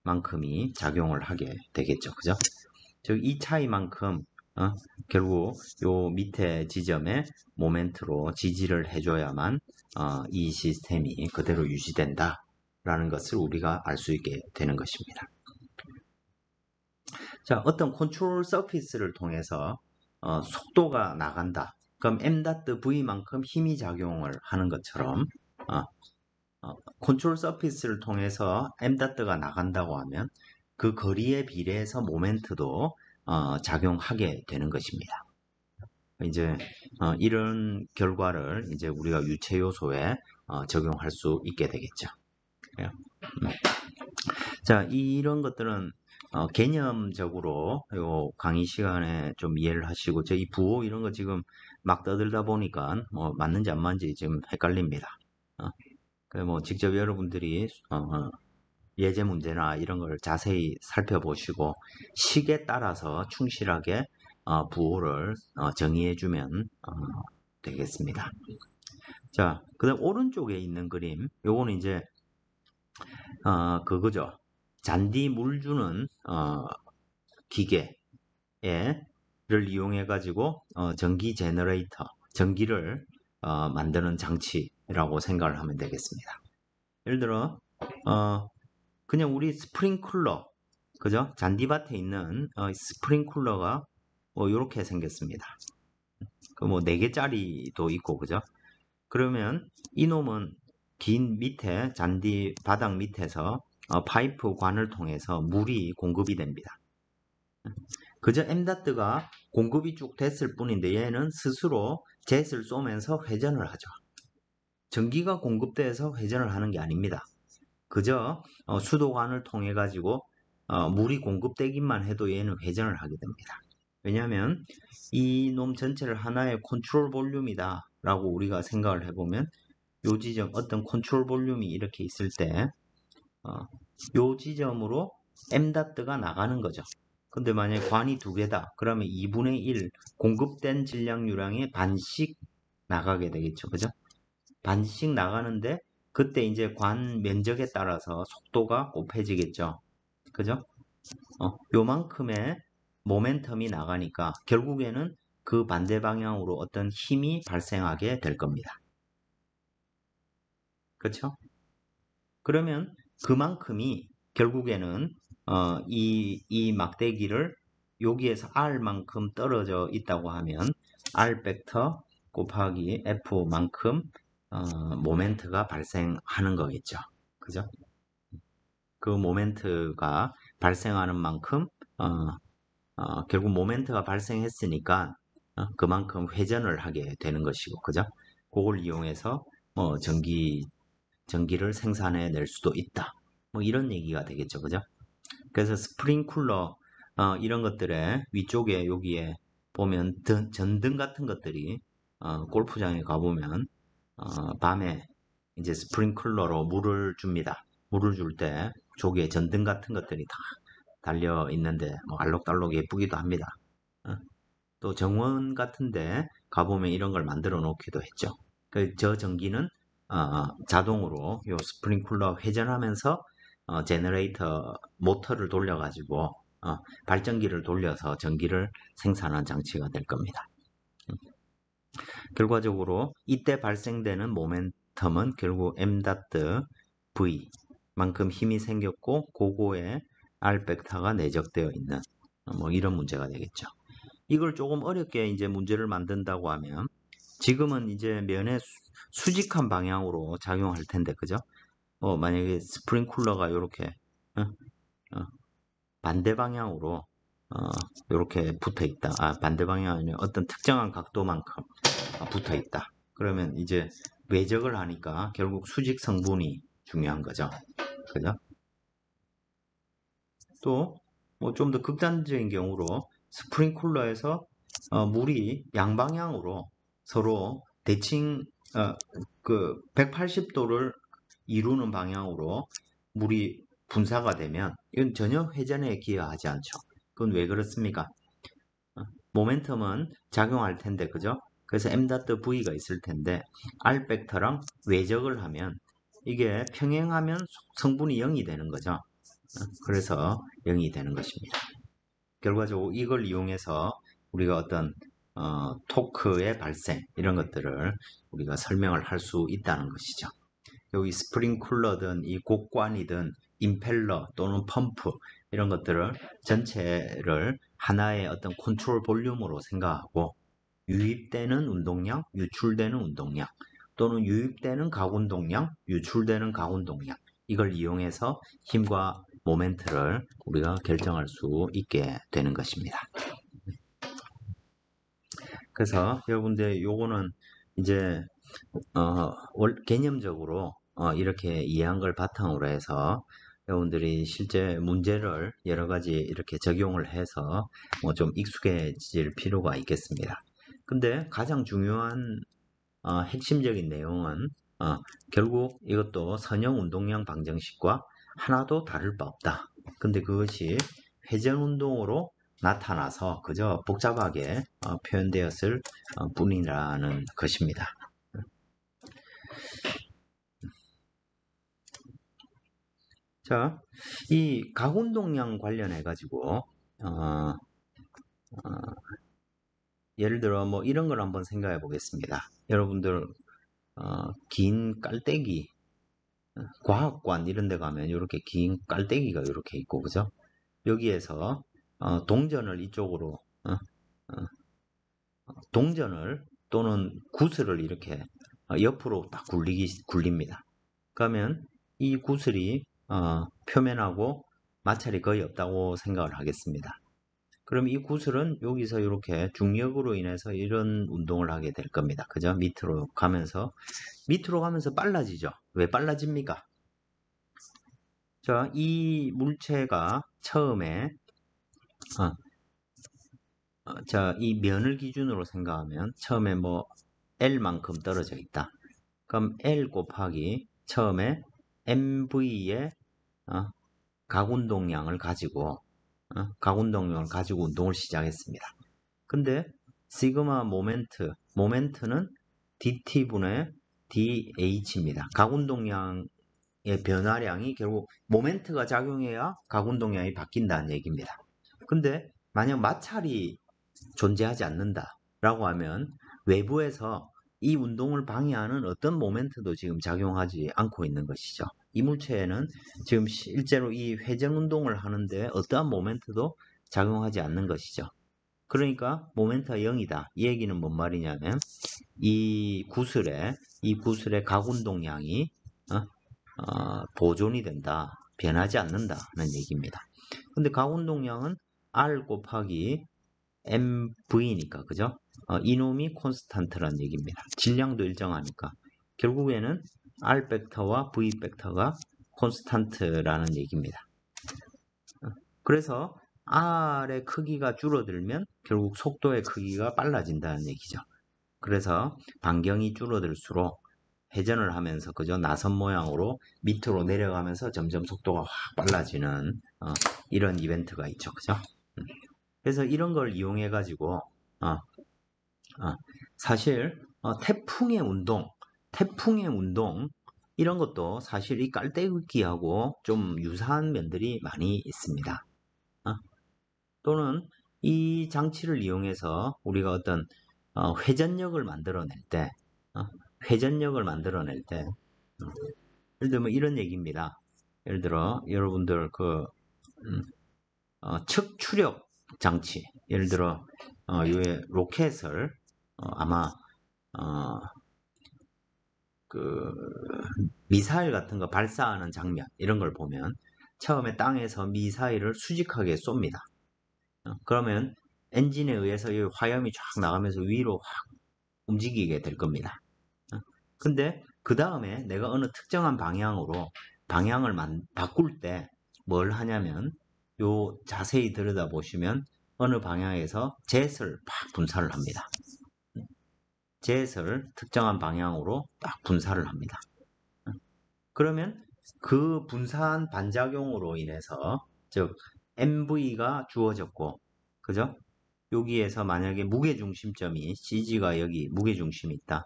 만큼이 작용을 하게 되겠죠. 그죠? 즉 이 차이만큼 결국 요 밑에 지점에 모멘트로 지지를 해줘야만 이 시스템이 그대로 유지된다 라는 것을 우리가 알 수 있게 되는 것입니다. 자, 어떤 컨트롤 서피스를 통해서 속도가 나간다. 그럼 m.v만큼 힘이 작용을 하는 것처럼 컨트롤 서피스를 통해서 m.가 나간다고 하면 그 거리에 비례해서 모멘트도 작용하게 되는 것입니다. 이제 이런 결과를 이제 우리가 유체 요소에 적용할 수 있게 되겠죠. 자, 이런 것들은 개념적으로 요 강의 시간에 좀 이해를 하시고 저희 부호 이런 거 지금 막 떠들다 보니까 뭐 맞는지 안 맞는지 지금 헷갈립니다. 뭐 직접 여러분들이 예제 문제나 이런 걸 자세히 살펴보시고 식에 따라서 충실하게 부호를 정의해주면 되겠습니다. 자, 그다음 오른쪽에 있는 그림, 요거는 이제 그거죠. 잔디 물 주는 기계를 이용해 가지고 전기 제너레이터, 전기를 만드는 장치라고 생각을 하면 되겠습니다. 예를 들어 그냥 우리 스프링클러, 그죠? 잔디밭에 있는 스프링클러가 뭐 이렇게 생겼습니다. 그 뭐 4개짜리도 있고, 그죠? 그러면 이놈은 긴 밑에 잔디 바닥 밑에서 파이프 관을 통해서 물이 공급이 됩니다. 그저 m가 공급이 쭉 됐을 뿐인데 얘는 스스로 jet을 쏘면서 회전을 하죠. 전기가 공급돼서 회전을 하는 게 아닙니다. 그저 수도관을 통해 가지고 물이 공급되기만 해도 얘는 회전을 하게 됩니다. 왜냐하면 이 놈 전체를 하나의 컨트롤 볼륨이다 라고 우리가 생각을 해보면 요 지점 어떤 컨트롤 볼륨이 이렇게 있을 때 요 지점으로 m가 나가는 거죠. 근데 만약에 관이 2개다 그러면 2분의 1 공급된 질량유량의 반씩 나가게 되겠죠. 그죠? 반씩 나가는데 그때 이제 관 면적에 따라서 속도가 곱해지겠죠. 그죠? 요만큼의 모멘텀이 나가니까 결국에는 그 반대 방향으로 어떤 힘이 발생하게 될 겁니다. 그렇죠? 그러면 그만큼이 결국에는 이 막대기를 여기에서 R만큼 떨어져 있다고 하면 R 벡터 곱하기 F만큼 모멘트가 발생하는 거겠죠. 그죠? 그 모멘트가 발생하는 만큼 결국 모멘트가 발생했으니까 그만큼 회전을 하게 되는 것이고, 그죠? 그걸 이용해서 전기를 생산해 낼 수도 있다. 뭐 이런 얘기가 되겠죠, 그죠? 그래서 스프링쿨러 이런 것들의 위쪽에 여기에 보면 전등 같은 것들이 골프장에 가보면 밤에 이제 스프링클러로 물을 줍니다. 물을 줄 때 조개 전등 같은 것들이 다 달려 있는데 뭐 알록달록 예쁘기도 합니다. 또 정원 같은데 가보면 이런 걸 만들어 놓기도 했죠. 저 전기는 자동으로 요 스프링클러 회전하면서 제너레이터 모터를 돌려가지고 발전기를 돌려서 전기를 생산한 장치가 될 겁니다. 결과적으로 이때 발생되는 모멘텀은 결국 m.v 만큼 힘이 생겼고 그거에 R 벡터가 내적되어 있는 뭐 이런 문제가 되겠죠. 이걸 조금 어렵게 이제 문제를 만든다고 하면 지금은 이제 면에 수직한 방향으로 작용할 텐데 그죠? 만약에 스프링쿨러가 이렇게 반대 방향으로 이렇게 붙어 있다. 반대 방향이 어떤 특정한 각도만큼 붙어 있다. 그러면 이제 외적을 하니까 결국 수직 성분이 중요한 거죠. 그죠? 또 뭐 좀 더 극단적인 경우로 스프링클러에서 물이 양방향으로 서로 대칭 그 180도를 이루는 방향으로 물이 분사가 되면 이건 전혀 회전에 기여하지 않죠. 그건 왜 그렇습니까? 모멘텀은 작용할 텐데, 그죠? 그래서 m.v가 있을 텐데 r 벡터랑 외적을 하면 이게 평행하면 성분이 0이 되는 거죠. 그래서 0이 되는 것입니다. 결과적으로 이걸 이용해서 우리가 어떤 토크의 발생 이런 것들을 우리가 설명을 할 수 있다는 것이죠. 여기 스프링쿨러든 이 곡관이든 임펠러 또는 펌프 이런 것들을 전체를 하나의 어떤 컨트롤 볼륨으로 생각하고 유입되는 운동량, 유출되는 운동량 또는 유입되는 가운동량, 유출되는 가운동량 이걸 이용해서 힘과 모멘트를 우리가 결정할 수 있게 되는 것입니다. 그래서 여러분들 요거는 이제 개념적으로 이렇게 이해한 걸 바탕으로 해서 여러분들이 실제 문제를 여러 가지 이렇게 적용을 해서 좀 익숙해질 필요가 있겠습니다. 근데 가장 중요한 핵심적인 내용은 결국 이것도 선형 운동량 방정식과 하나도 다를 바 없다. 근데 그것이 회전 운동으로 나타나서 그저 복잡하게 표현되었을 뿐이라는 것입니다. 자, 이 각운동량 관련해 가지고 예를 들어 뭐 이런 걸 한번 생각해 보겠습니다. 여러분들 긴 깔때기 과학관 이런 데 가면 이렇게 긴 깔때기가 이렇게 있고 그죠? 여기에서 동전을 이쪽으로 동전을 또는 구슬을 이렇게 옆으로 딱 굴립니다. 그러면 이 구슬이 표면하고 마찰이 거의 없다고 생각을 하겠습니다. 그럼 이 구슬은 여기서 이렇게 중력으로 인해서 이런 운동을 하게 될 겁니다. 그죠? 밑으로 가면서 빨라지죠. 왜 빨라집니까? 자, 이 물체가 처음에 자, 이 면을 기준으로 생각하면 처음에 뭐 L만큼 떨어져 있다. 그럼 L 곱하기 처음에 MV의 각운동량을 가지고 운동을 시작했습니다. 근데 시그마 모멘트는 dt분의 dh입니다. 각운동량의 변화량이 결국 모멘트가 작용해야 각운동량이 바뀐다는 얘기입니다. 근데 만약 마찰이 존재하지 않는다라고 하면 외부에서 이 운동을 방해하는 어떤 모멘트도 지금 작용하지 않고 있는 것이죠. 이 물체에는 지금 실제로 이 회전 운동을 하는데 어떠한 모멘트도 작용하지 않는 것이죠. 그러니까 모멘트가 0이다. 이 얘기는 뭔 말이냐면 이 구슬의 각운동량이 보존이 된다. 변하지 않는다는 얘기입니다. 근데 각운동량은 R 곱하기 MV니까 그죠? 이놈이 콘스탄트라는 얘기입니다. 질량도 일정하니까 결국에는 R 벡터와 V 벡터가 콘스탄트라는 얘기입니다. 그래서 R의 크기가 줄어들면 결국 속도의 크기가 빨라진다는 얘기죠. 그래서 반경이 줄어들수록 회전을 하면서 그죠? 나선 모양으로 밑으로 내려가면서 점점 속도가 확 빨라지는 이런 이벤트가 있죠. 그죠? 그래서 이런 걸 이용해 가지고 사실 태풍의 운동 이런 것도 사실 이 깔때기하고 좀 유사한 면들이 많이 있습니다. 또는 이 장치를 이용해서 우리가 어떤 회전력을 만들어낼 때 예를 들면 이런 얘기입니다. 예를 들어 여러분들 그 측추력 장치 예를 들어 이 로켓을 아마 그 미사일 같은 거 발사하는 장면 이런 걸 보면 처음에 땅에서 미사일을 수직하게 쏩니다. 그러면 엔진에 의해서 이 화염이 쫙 나가면서 위로 확 움직이게 될 겁니다. 근데 그 다음에 내가 어느 특정한 방향으로 방향을 바꿀 때 뭘 하냐면 요 자세히 들여다보시면 어느 방향에서 jet을 팍 분사를 합니다. jet을 특정한 방향으로 딱 분사를 합니다. 그러면 그 분사한 반작용으로 인해서 즉 MV가 주어졌고, 그죠? 여기에서 만약에 무게중심점이 CG가 여기 무게중심이 있다.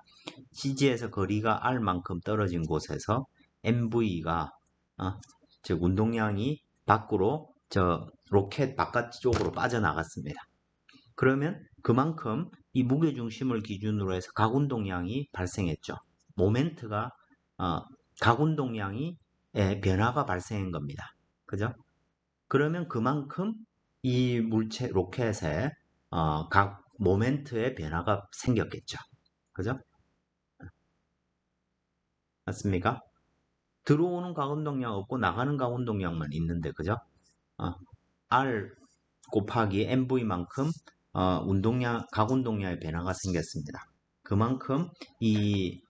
CG에서 거리가 R만큼 떨어진 곳에서 MV가 즉 운동량이 밖으로 저 로켓 바깥쪽으로 빠져나갔습니다. 그러면 그만큼 이 무게중심을 기준으로 해서 각운동량이 발생했죠. 모멘트가 각운동량이 변화가 발생한 겁니다. 그죠? 그러면 그만큼 이 물체 로켓에 각 모멘트의 변화가 생겼겠죠. 그죠? 맞습니까? 들어오는 각운동량 없고 나가는 각운동량만 있는데, 그죠? R 곱하기 MV만큼 각운동량의 변화가 생겼습니다. 그만큼 이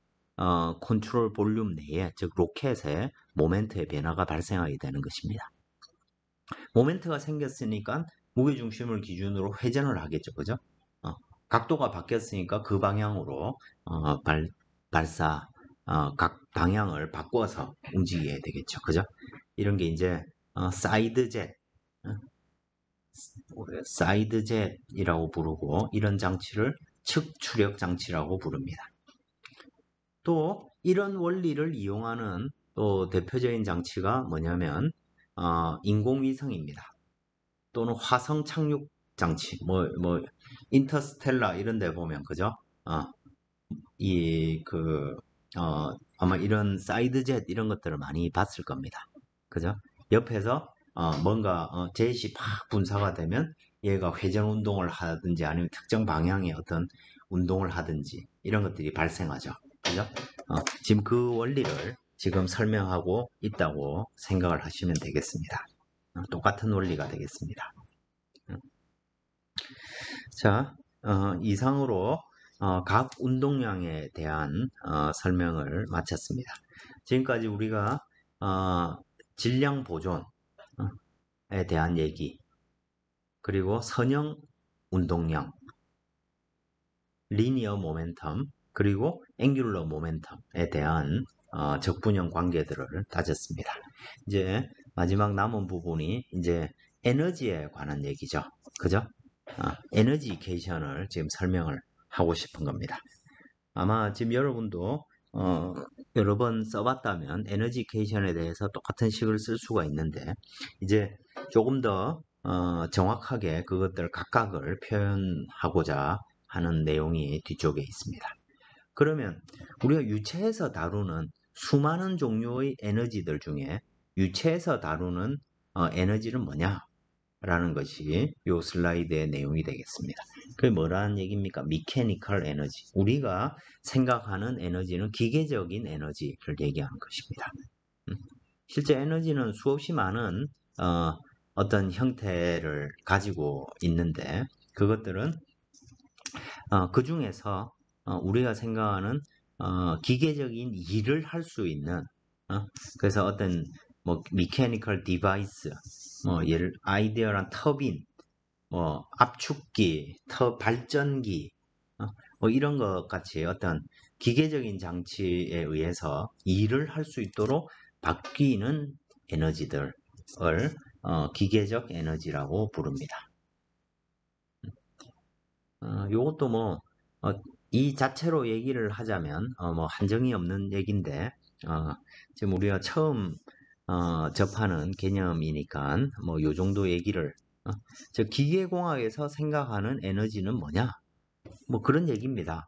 컨트롤 볼륨 내에, 즉 로켓에 모멘트의 변화가 발생하게 되는 것입니다. 모멘트가 생겼으니까 무게중심을 기준으로 회전을 하겠죠. 그죠? 각도가 바뀌었으니까 그 방향으로 발사 각 방향을 바꿔서 움직여야 되겠죠. 그죠? 이런 게 이제 사이드젯이라고 부르고, 이런 장치를 측추력 장치라고 부릅니다. 또 이런 원리를 이용하는 또 대표적인 장치가 뭐냐면 인공위성입니다. 또는 화성 착륙 장치, 인터스텔라 이런 데 보면, 그죠? 아마 이런 사이드젯 이런 것들을 많이 봤을 겁니다. 그죠? 옆에서 뭔가 jet이 팍 분사가 되면 얘가 회전 운동을 하든지 아니면 특정 방향의 어떤 운동을 하든지 이런 것들이 발생하죠. 그죠? 지금 그 원리를 지금 설명하고 있다고 생각을 하시면 되겠습니다. 똑같은 원리가 되겠습니다. 자, 이상으로 각 운동량에 대한 설명을 마쳤습니다. 지금까지 우리가 질량 보존에 대한 얘기, 그리고 선형 운동량, 리니어 모멘텀, 그리고 앵귤러 모멘텀에 대한 적분형 관계들을 따졌습니다. 이제 마지막 남은 부분이 이제 에너지에 관한 얘기죠. 그죠? 에너지 이케이션을 지금 설명을 하고 싶은 겁니다. 아마 지금 여러분도 여러 번 써봤다면 에너지 이케이션에 대해서 똑같은 식을 쓸 수가 있는데, 이제 조금 더 정확하게 그것들 각각을 표현하고자 하는 내용이 뒤쪽에 있습니다. 그러면 우리가 유체에서 다루는 수많은 종류의 에너지들 중에 유체에서 다루는 에너지는 뭐냐? 라는 것이 이 슬라이드의 내용이 되겠습니다. 그게 뭐라는 얘기입니까? 미케니컬 에너지. 우리가 생각하는 에너지는 기계적인 에너지를 얘기하는 것입니다. 실제 에너지는 수없이 많은 어떤 형태를 가지고 있는데, 그것들은 그 중에서 우리가 생각하는 기계적인 일을 할 수 있는 그래서 어떤 미케니컬 디바이스, 예를 아이디어란 터빈, 압축기, 발전기, 이런 것 같이 어떤 기계적인 장치에 의해서 일을 할 수 있도록 바뀌는 에너지들을 기계적 에너지라고 부릅니다. 요것도 이 자체로 얘기를 하자면 한정이 없는 얘기인데 지금 우리가 처음 접하는 개념이니까 요 정도 얘기를 즉 기계공학에서 생각하는 에너지는 뭐냐? 그런 얘기입니다.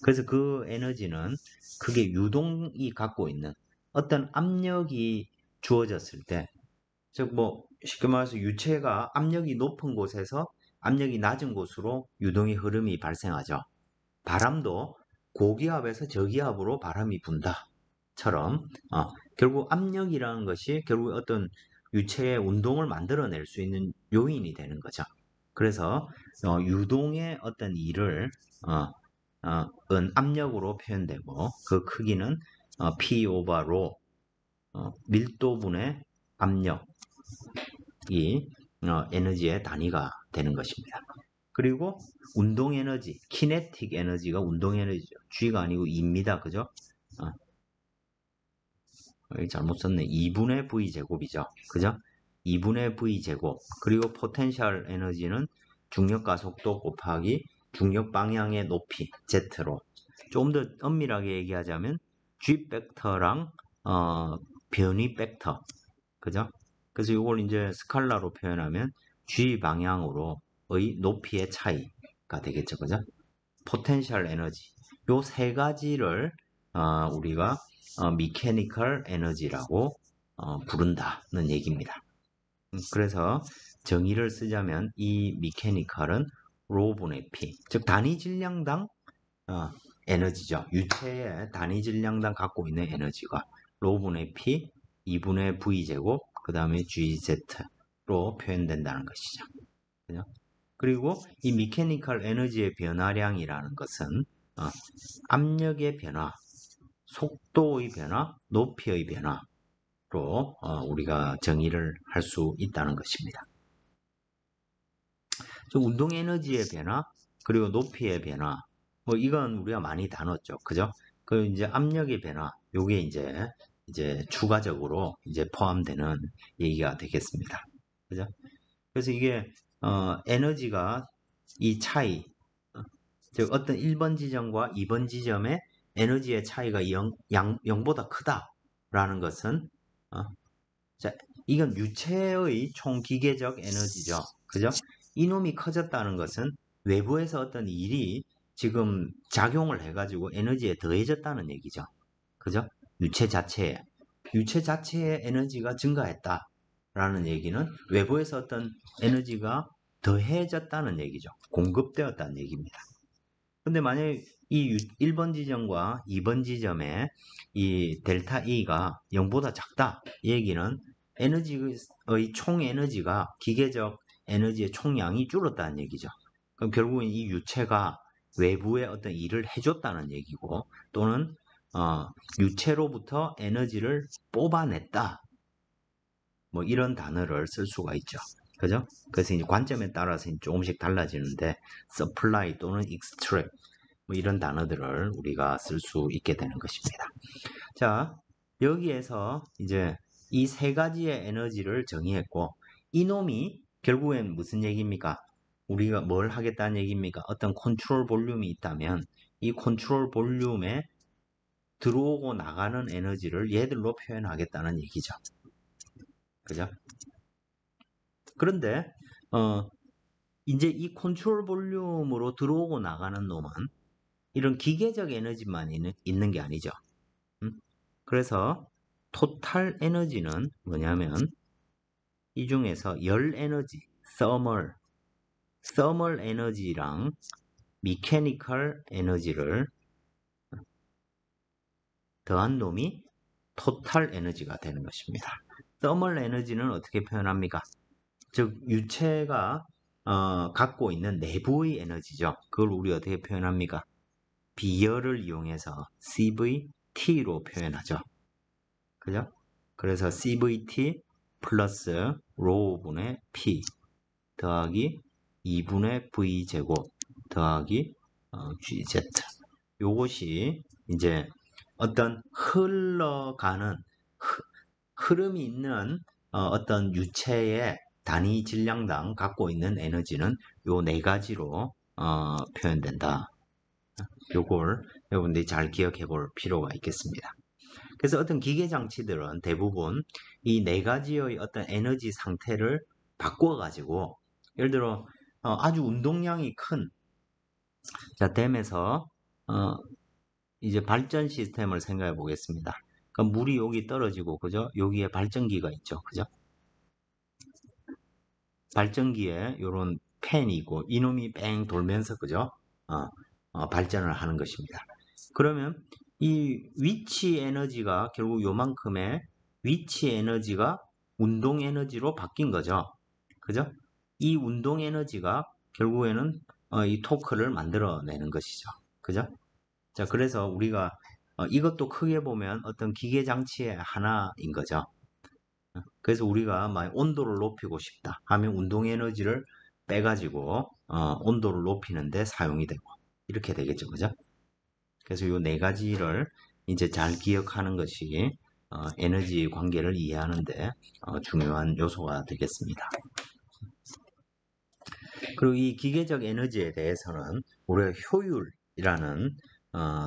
그래서 그 에너지는 그게 유동이 갖고 있는 어떤 압력이 주어졌을 때, 즉 쉽게 말해서 유체가 압력이 높은 곳에서 압력이 낮은 곳으로 유동의 흐름이 발생하죠. 바람도 고기압에서 저기압으로 바람이 분다처럼 결국 압력이라는 것이 결국 어떤 유체의 운동을 만들어낼 수 있는 요인이 되는 거죠. 그래서 유동의 어떤 일을 압력으로 표현되고, 그 크기는 P over ρ 밀도분의 압력, 이 에너지의 단위가 되는 것입니다. 그리고 운동 에너지, 키네틱 에너지가 운동 에너지죠. G가 아니고 E입니다. 그죠? 여기 잘못 썼네. 2분의 V 제곱이죠. 그죠? 2분의 V 제곱. 그리고 포텐셜 에너지는 중력과 속도 곱하기 중력 방향의 높이 Z로. 좀 더 엄밀하게 얘기하자면 G 팩터랑 변위 팩터. 그죠? 그래서 이걸 이제 스칼라로 표현하면 G 방향으로의 높이의 차이가 되겠죠. 그죠? 포텐셜 에너지. 요 세 가지를 우리가 미케니컬 에너지라고 부른다는 얘기입니다. 그래서 정의를 쓰자면 이 미케니컬은 로분의 P, 즉 단위 질량당 에너지죠. 유체의 단위 질량당 갖고 있는 에너지가 로분의 P, 2분의 V제곱, 그 다음에 GZ로 표현된다는 것이죠. 그죠? 그리고 이 미케니컬 에너지의 변화량이라는 것은 압력의 변화, 속도의 변화, 높이의 변화로 우리가 정의를 할 수 있다는 것입니다. 운동 에너지의 변화, 그리고 높이의 변화, 뭐 이건 우리가 많이 다뤘죠, 그죠? 그 이제 압력의 변화, 요게 이제 추가적으로 이제 포함되는 얘기가 되겠습니다, 그죠? 그래서 이게 에너지가 이 차이, 즉 어떤 1번 지점과 2번 지점의 에너지의 차이가 0보다 크다라는 것은 자, 이건 유체의 총 기계적 에너지죠. 그죠? 이놈이 커졌다는 것은 외부에서 어떤 일이 지금 작용을 해가지고 에너지에 더해졌다는 얘기죠. 그죠? 유체 자체에. 유체 자체의 에너지가 증가했다라는 얘기는 외부에서 어떤 에너지가 더해졌다는 얘기죠. 공급되었다는 얘기입니다. 근데 만약에 이 1번 지점과 2번 지점에 이 델타 E가 0보다 작다. 이 얘기는 에너지의 총 에너지가 기계적 에너지의 총량이 줄었다는 얘기죠. 그럼 결국은 이 유체가 외부에 어떤 일을 해줬다는 얘기고 또는 유체로부터 에너지를 뽑아냈다. 뭐 이런 단어를 쓸 수가 있죠. 그죠? 그래서 이제 관점에 따라서 조금씩 달라지는데 supply 또는 extract 뭐 이런 단어들을 우리가 쓸 수 있게 되는 것입니다. 자, 여기에서 이제 이 세 가지의 에너지를 정의했고 이놈이 결국엔 무슨 얘기입니까? 우리가 뭘 하겠다는 얘기입니까? 어떤 컨트롤 볼륨이 있다면 이 컨트롤 볼륨에 들어오고 나가는 에너지를 얘들로 표현하겠다는 얘기죠. 그죠? 그런데 이제 이 컨트롤 볼륨으로 들어오고 나가는 놈은 이런 기계적 에너지만 있는 게 아니죠. 그래서 토탈 에너지는 뭐냐면 이 중에서 열 에너지, 서멀 에너지랑 미케니컬 에너지를 더한 놈이 토탈 에너지가 되는 것입니다. 서멀 에너지는 어떻게 표현합니까? 즉 유체가 갖고 있는 내부의 에너지죠. 그걸 우리 어떻게 표현합니까? 비열을 이용해서 CVT로 표현하죠. 그죠? 그래서 CVT 플러스 로우분의 P 더하기 2분의 V제곱 더하기 GZ. 요것이 이제 어떤 흘러가는 흐름이 있는 어떤 유체의 단위 질량당 갖고 있는 에너지는 요 네 가지로 표현된다. 요걸 여러분들이 잘 기억해 볼 필요가 있겠습니다. 그래서 어떤 기계 장치들은 대부분 이 네 가지의 어떤 에너지 상태를 바꿔 가지고 예를 들어 아주 운동량이 큰 댐에서 이제 발전 시스템을 생각해 보겠습니다. 그럼 물이 여기 떨어지고 그죠? 여기에 발전기가 있죠. 그죠? 발전기에 이런 팬이 있고 이놈이 뺑 돌면서 그죠? 발전을 하는 것입니다. 그러면 이 위치 에너지가 결국 요만큼의 위치 에너지가 운동 에너지로 바뀐 거죠. 그죠? 이 운동 에너지가 결국에는 이 토크를 만들어내는 것이죠. 그죠? 자, 그래서 우리가 이것도 크게 보면 어떤 기계 장치의 하나인 거죠. 그래서 우리가 만약 온도를 높이고 싶다 하면 운동 에너지를 빼가지고 온도를 높이는데 사용이 되고 이렇게 되겠죠, 그죠? 그래서 이 네 가지를 이제 잘 기억하는 것이 에너지 관계를 이해하는데 중요한 요소가 되겠습니다. 그리고 이 기계적 에너지에 대해서는 우리가 효율이라는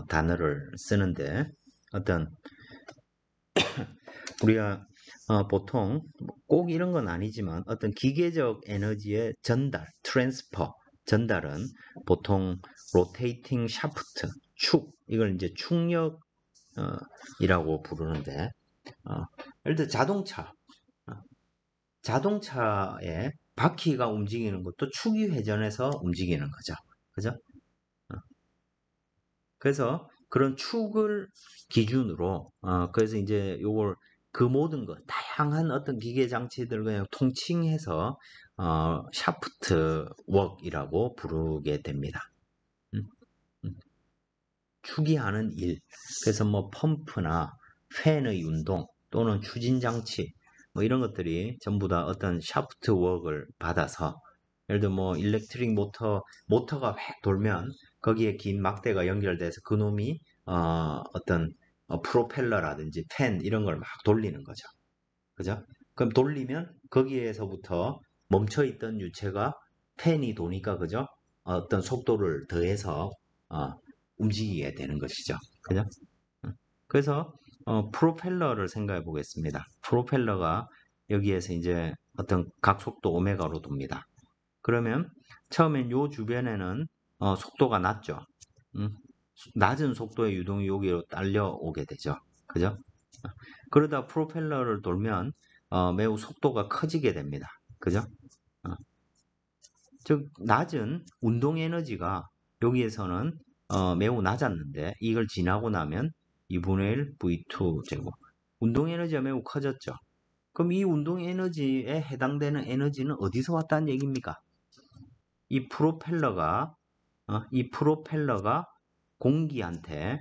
단어를 쓰는데 어떤 우리가 보통 꼭 이런 건 아니지만 어떤 기계적 에너지의 전달, 트랜스퍼, 전달은 보통 로테이팅 샤프트, 축, 이걸 이제 축력이라고 부르는데 예를 들어 자동차에 바퀴가 움직이는 것도 축이 회전해서 움직이는 거죠. 그죠? 그래서 그런 축을 기준으로 그래서 이제 요걸 그 모든 것 다양한 어떤 기계 장치들 그냥 통칭해서 샤프트 웍이라고 부르게 됩니다. 음, 음. 축이 하는 일. 그래서 뭐 펌프나 팬의 운동 또는 추진 장치 뭐 이런 것들이 전부 다 어떤 샤프트 웍을 받아서 예를 들어 뭐 일렉트릭 모터가 막 돌면 거기에 긴 막대가 연결돼서 그놈이 어떤 프로펠러라든지 팬 이런 걸 막 돌리는 거죠. 그죠? 그럼 돌리면 거기에서부터 멈춰있던 유체가 팬이 도니까 그죠? 어떤 속도를 더해서 어, 움직이게 되는 것이죠. 그죠? 그래서 프로펠러를 생각해 보겠습니다. 프로펠러가 여기에서 이제 어떤 각속도 오메가로 돕니다. 그러면 처음엔 요 주변에는 속도가 낮죠. 음, 낮은 속도의 유동이 여기로 딸려오게 되죠. 그죠? 그러다 프로펠러를 돌면 매우 속도가 커지게 됩니다. 그죠? 어, 즉 낮은 운동 에너지가 여기에서는 매우 낮았는데 이걸 지나고 나면 2분의 1 V2 제곱 운동 에너지가 매우 커졌죠. 그럼 이 운동 에너지에 해당되는 에너지는 어디서 왔다는 얘기입니까? 이 프로펠러가 공기한테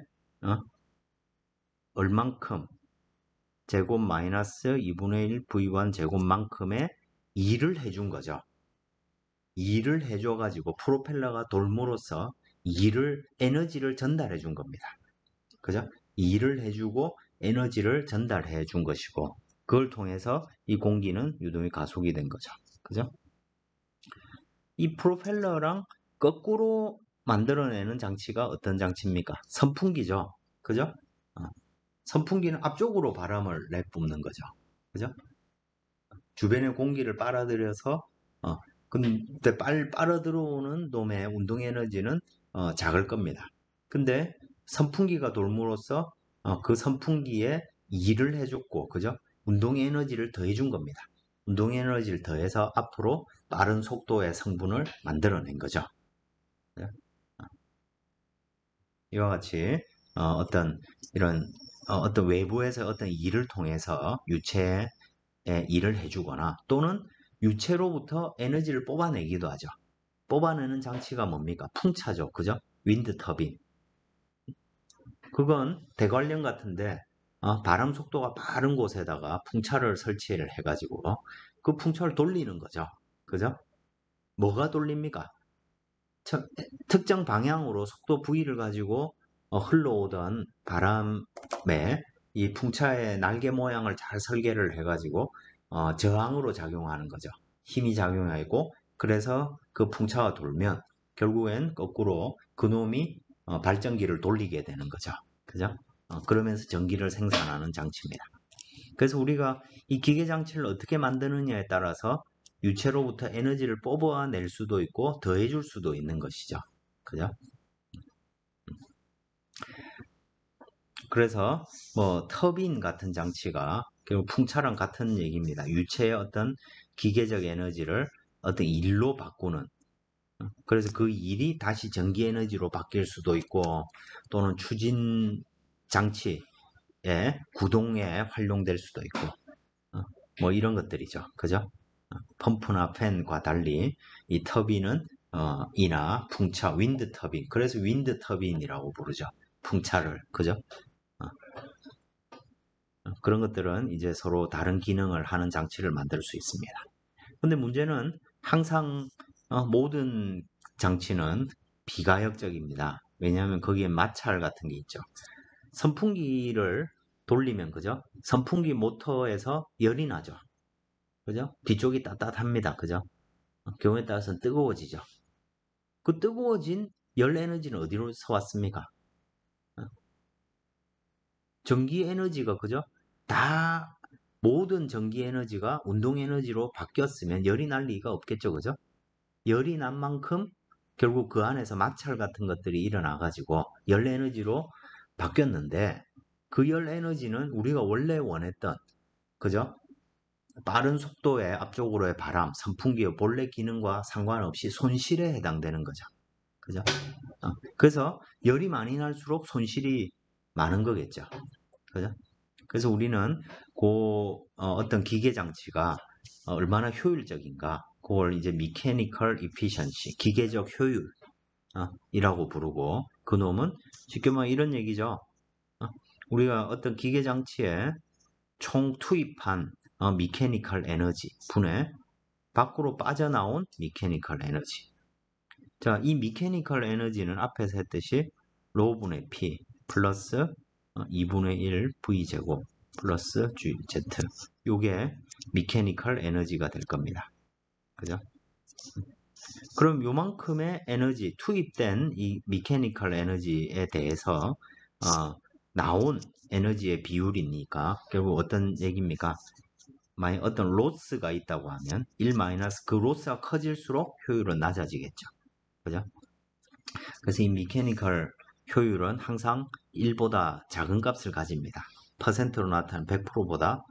얼만큼 제곱 마이너스 2분의 1 V1 제곱만큼의 일을 해준 거죠. 일을 해줘가지고 프로펠러가 돌므로써 에너지를 전달해 준 겁니다. 그죠? 일을 해주고 에너지를 장달해 준 것이고 그걸 통해서 이 공기는 유동이 가속이 된 거죠. 그죠? 이 프로펠러랑 거꾸로 만들어내는 장치가 어떤 장치입니까? 선풍기죠. 그죠? 선풍기는 앞쪽으로 바람을 내뿜는 거죠. 그죠? 주변의 공기를 빨아들여서 근데 빨아들어오는 놈의 운동 에너지는 작을 겁니다. 근데 선풍기가 돌므로써 그 선풍기에 일을 해줬고, 그죠? 운동 에너지를 더해준 겁니다. 운동 에너지를 더해서 앞으로 빠른 속도의 성분을 만들어낸 거죠. 네? 이와 같이 어떤 이런 어떤 외부에서 어떤 일을 통해서 유체에 일을 해주거나 또는 유체로부터 에너지를 뽑아내기도 하죠. 뽑아내는 장치가 뭡니까? 풍차죠. 그죠? 윈드 터빈. 그건 대관령 같은데 바람 속도가 빠른 곳에다가 풍차를 설치를 해가지고 그 풍차를 돌리는 거죠. 그죠? 뭐가 돌립니까? 특정 방향으로 속도 V를 가지고 흘러오던 바람에 이 풍차의 날개 모양을 잘 설계를 해가지고 저항으로 작용하는 거죠. 힘이 작용하고 그래서 그 풍차가 돌면 결국엔 거꾸로 그놈이 발전기를 돌리게 되는 거죠. 그죠? 그러면서 전기를 생산하는 장치입니다. 그래서 우리가 이 기계 장치를 어떻게 만드느냐에 따라서 유체로부터 에너지를 뽑아낼 수도 있고 더해줄 수도 있는 것이죠. 그죠? 그래서 뭐 터빈 같은 장치가 결국 풍차랑 같은 얘기입니다. 유체의 어떤 기계적 에너지를 어떤 일로 바꾸는 그래서 그 일이 다시 전기 에너지로 바뀔 수도 있고 또는 추진 장치의 구동에 활용될 수도 있고 뭐 이런 것들이죠. 그죠? 펌프나 팬과 달리 이 터빈은 이나 풍차, 윈드 터빈. 그래서 윈드 터빈이라고 부르죠. 풍차를. 그죠? 그런 것들은 이제 서로 다른 기능을 하는 장치를 만들 수 있습니다. 근데 문제는 항상 모든 장치는 비가역적입니다. 왜냐하면 거기에 마찰 같은 게 있죠. 선풍기를 돌리면 그죠? 선풍기 모터에서 열이 나죠. 그죠? 뒤쪽이 따뜻합니다. 그죠? 경우에 따라서는 뜨거워지죠. 그 뜨거워진 열 에너지는 어디로서 왔습니까? 전기 에너지가 그죠? 다 모든 전기 에너지가 운동 에너지로 바뀌었으면 열이 날 리가 없겠죠. 그죠? 열이 난 만큼 결국 그 안에서 마찰 같은 것들이 일어나 가지고 열 에너지로 바뀌었는데 그 열 에너지는 우리가 원래 원했던 그죠? 빠른 속도의 앞쪽으로의 바람, 선풍기의 본래 기능과 상관없이 손실에 해당되는 거죠. 그죠? 그래서 열이 많이 날수록 손실이 많은 거겠죠. 그죠? 그래서 우리는 어떤 기계 장치가 얼마나 효율적인가, 그걸 이제 mechanical efficiency, 기계적 효율, 이라고 부르고, 그 놈은 쉽게 말해 이런 얘기죠. 우리가 어떤 기계 장치에 총 투입한 mechanical 에너지 분해, 밖으로 빠져나온 mechanical 에너지. 자, 이 mechanical 에너지는 앞에서 했듯이 로분의 P 플러스 2분의 1 V제곱 플러스 GZ. 요게 mechanical 에너지가 될 겁니다. 그죠? 그럼 요만큼의 에너지, 투입된 이 mechanical 에너지에 대해서 나온 에너지의 비율이니까 결국 어떤 얘기입니까? 만약 어떤 로스가 있다고 하면 1 마이너스 그 로스가 커질수록 효율은 낮아지겠죠. 그죠? 그래서 이 mechanical 효율은 항상 1보다 작은 값을 가집니다. 퍼센트로 나타나는 100%보다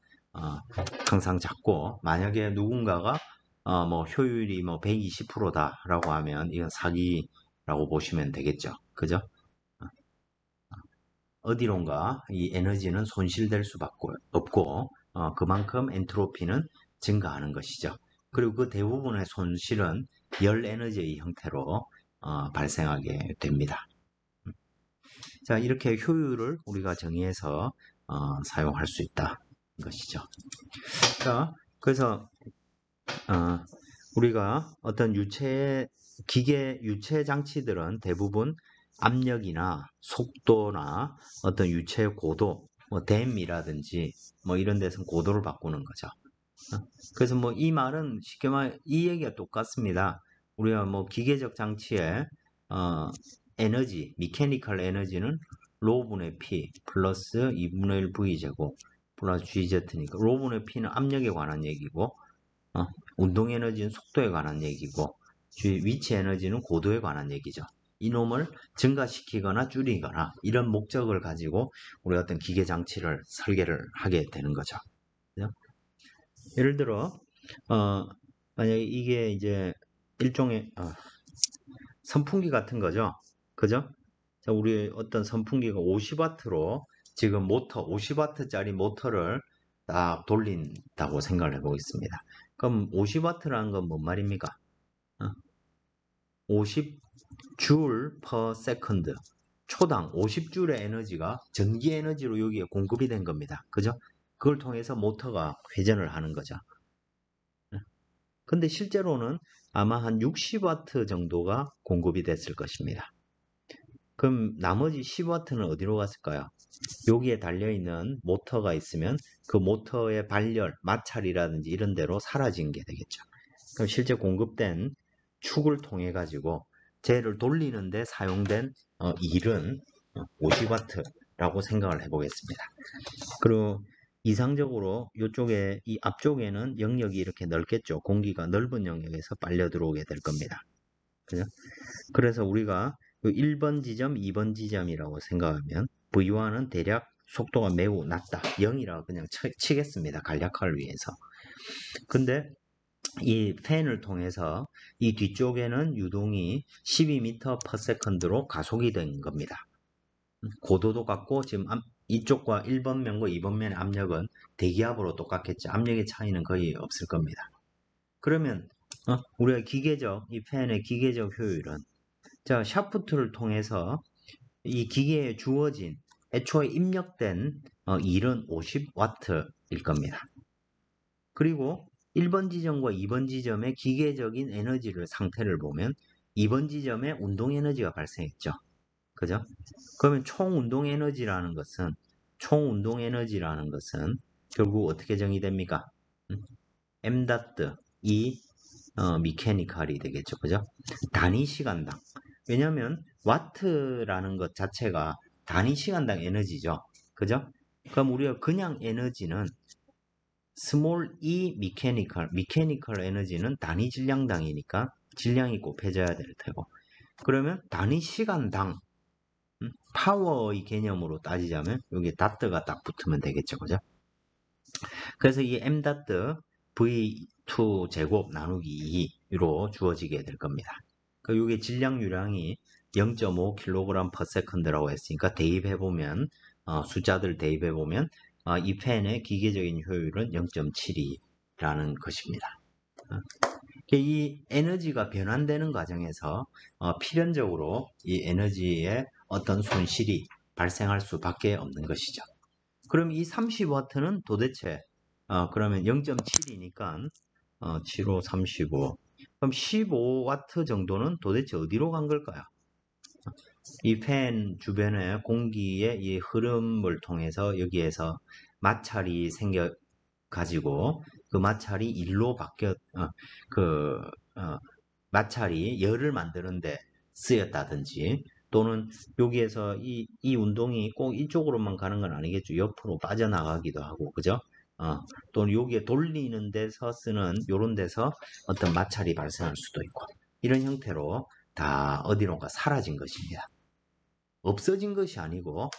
항상 작고, 만약에 누군가가 뭐 효율이 뭐 120%다라고 하면 이건 사기라고 보시면 되겠죠. 그죠? 어디론가 이 에너지는 손실될 수밖에 없고 그만큼 엔트로피는 증가하는 것이죠. 그리고 그 대부분의 손실은 열 에너지의 형태로 발생하게 됩니다. 자, 이렇게 효율을 우리가 정의해서 사용할 수 있다 것이죠. 자, 그래서 우리가 어떤 기계 유체 장치들은 대부분 압력이나 속도나 어떤 유체의 고도, 뭐 댐이라든지 뭐 이런 데서 고도를 바꾸는 거죠. 그래서 뭐 이 말은 쉽게 말해 이 얘기가 똑같습니다. 우리가 뭐 기계적 장치의 에너지, 미케니컬 에너지는 로분의 P 플러스 2분의 1 V제곱 플러스 GZ니까 로분의 P는 압력에 관한 얘기고 운동 에너지는 속도에 관한 얘기고 위치 에너지는 고도에 관한 얘기죠. 이놈을 증가시키거나 줄이거나 이런 목적을 가지고 우리 어떤 기계 장치를 설계를 하게 되는 거죠. 그죠? 예를 들어 만약에 이게 이제 일종의 선풍기 같은 거죠. 그죠? 자, 우리 어떤 선풍기가 50W로 지금 모터 50W짜리 모터를 딱 돌린다고 생각을 해보겠습니다. 그럼 50W라는 건 뭔 말입니까? 50줄 per second, 초당 50줄의 에너지가 전기 에너지로 여기에 공급이 된 겁니다. 그죠? 그걸 통해서 모터가 회전을 하는 거죠. 근데 실제로는 아마 한 60W 정도가 공급이 됐을 것입니다. 그럼 나머지 10W는 어디로 갔을까요? 여기에 달려있는 모터가 있으면 그 모터의 발열, 마찰이라든지 이런 데로 사라진 게 되겠죠. 그럼 실제 공급된 축을 통해 가지고 쟤를 돌리는데 사용된 일은 50W라고 생각을 해보겠습니다. 그리고 이상적으로 이쪽에 이 앞쪽에는 영역이 이렇게 넓겠죠. 공기가 넓은 영역에서 빨려 들어오게 될 겁니다. 그죠? 그래서 우리가 1번 지점, 2번 지점이라고 생각하면 V1은 대략 속도가 매우 낮다. 0이라고 그냥 치겠습니다. 간략화를 위해서. 근데 이 팬을 통해서 이 뒤쪽에는 유동이 12m/s로 가속이 된 겁니다. 고도도 같고 지금 이쪽과 1번면과 2번면의 압력은 대기압으로 똑같겠죠. 압력의 차이는 거의 없을 겁니다. 그러면 우리가 이 팬의 기계적 효율은 자, 샤프트를 통해서 이 기계에 주어진 애초에 입력된 1은 50W일 겁니다. 그리고 1번 지점과 2번 지점의 기계적인 에너지를 상태를 보면 2번 지점에 운동 에너지가 발생했죠. 그죠? 그러면 총 운동 에너지라는 것은 결국 어떻게 정의됩니까? m 이 미케니컬이 되겠죠. 그죠? 단위 시간당. 왜냐하면 와트라는 것 자체가 단위 시간당 에너지죠. 그죠? 그럼 우리가 그냥 에너지는 스몰 e 미케니컬 에너지는 단위 질량당이니까 질량이 곱해져야 될 테고. 그러면 단위 시간당 파워의 개념으로 따지자면 여기 다트가 딱 붙으면 되겠죠. 그죠? 그래서 이 m v2 제곱 나누기 2로 주어지게 될 겁니다. 그러니까 이게 질량 유량이 0.5kg/s라고 했으니까 대입해보면 숫자들 대입해보면 이 팬의 기계적인 효율은 0.72라는 것입니다. 이 에너지가 변환되는 과정에서 필연적으로 이 에너지의 어떤 손실이 발생할 수밖에 없는 것이죠. 그럼 이 30W는 도대체 그러면 0.7이니까 7, 5, 35 그럼 15W 정도는 도대체 어디로 간 걸까요? 이 팬 주변의 공기의 이 흐름을 통해서 여기에서 마찰이 생겨 가지고 그 마찰이 일로 마찰이 열을 만드는데 쓰였다든지 또는 여기에서 이 운동이 꼭 이쪽으로만 가는 건 아니겠죠. 옆으로 빠져나가기도 하고, 그죠? 또는 여기에 돌리는 데서 쓰는 요런 데서 어떤 마찰이 발생할 수도 있고 이런 형태로 다 어디론가 사라진 것입니다. 없어진 것이 아니고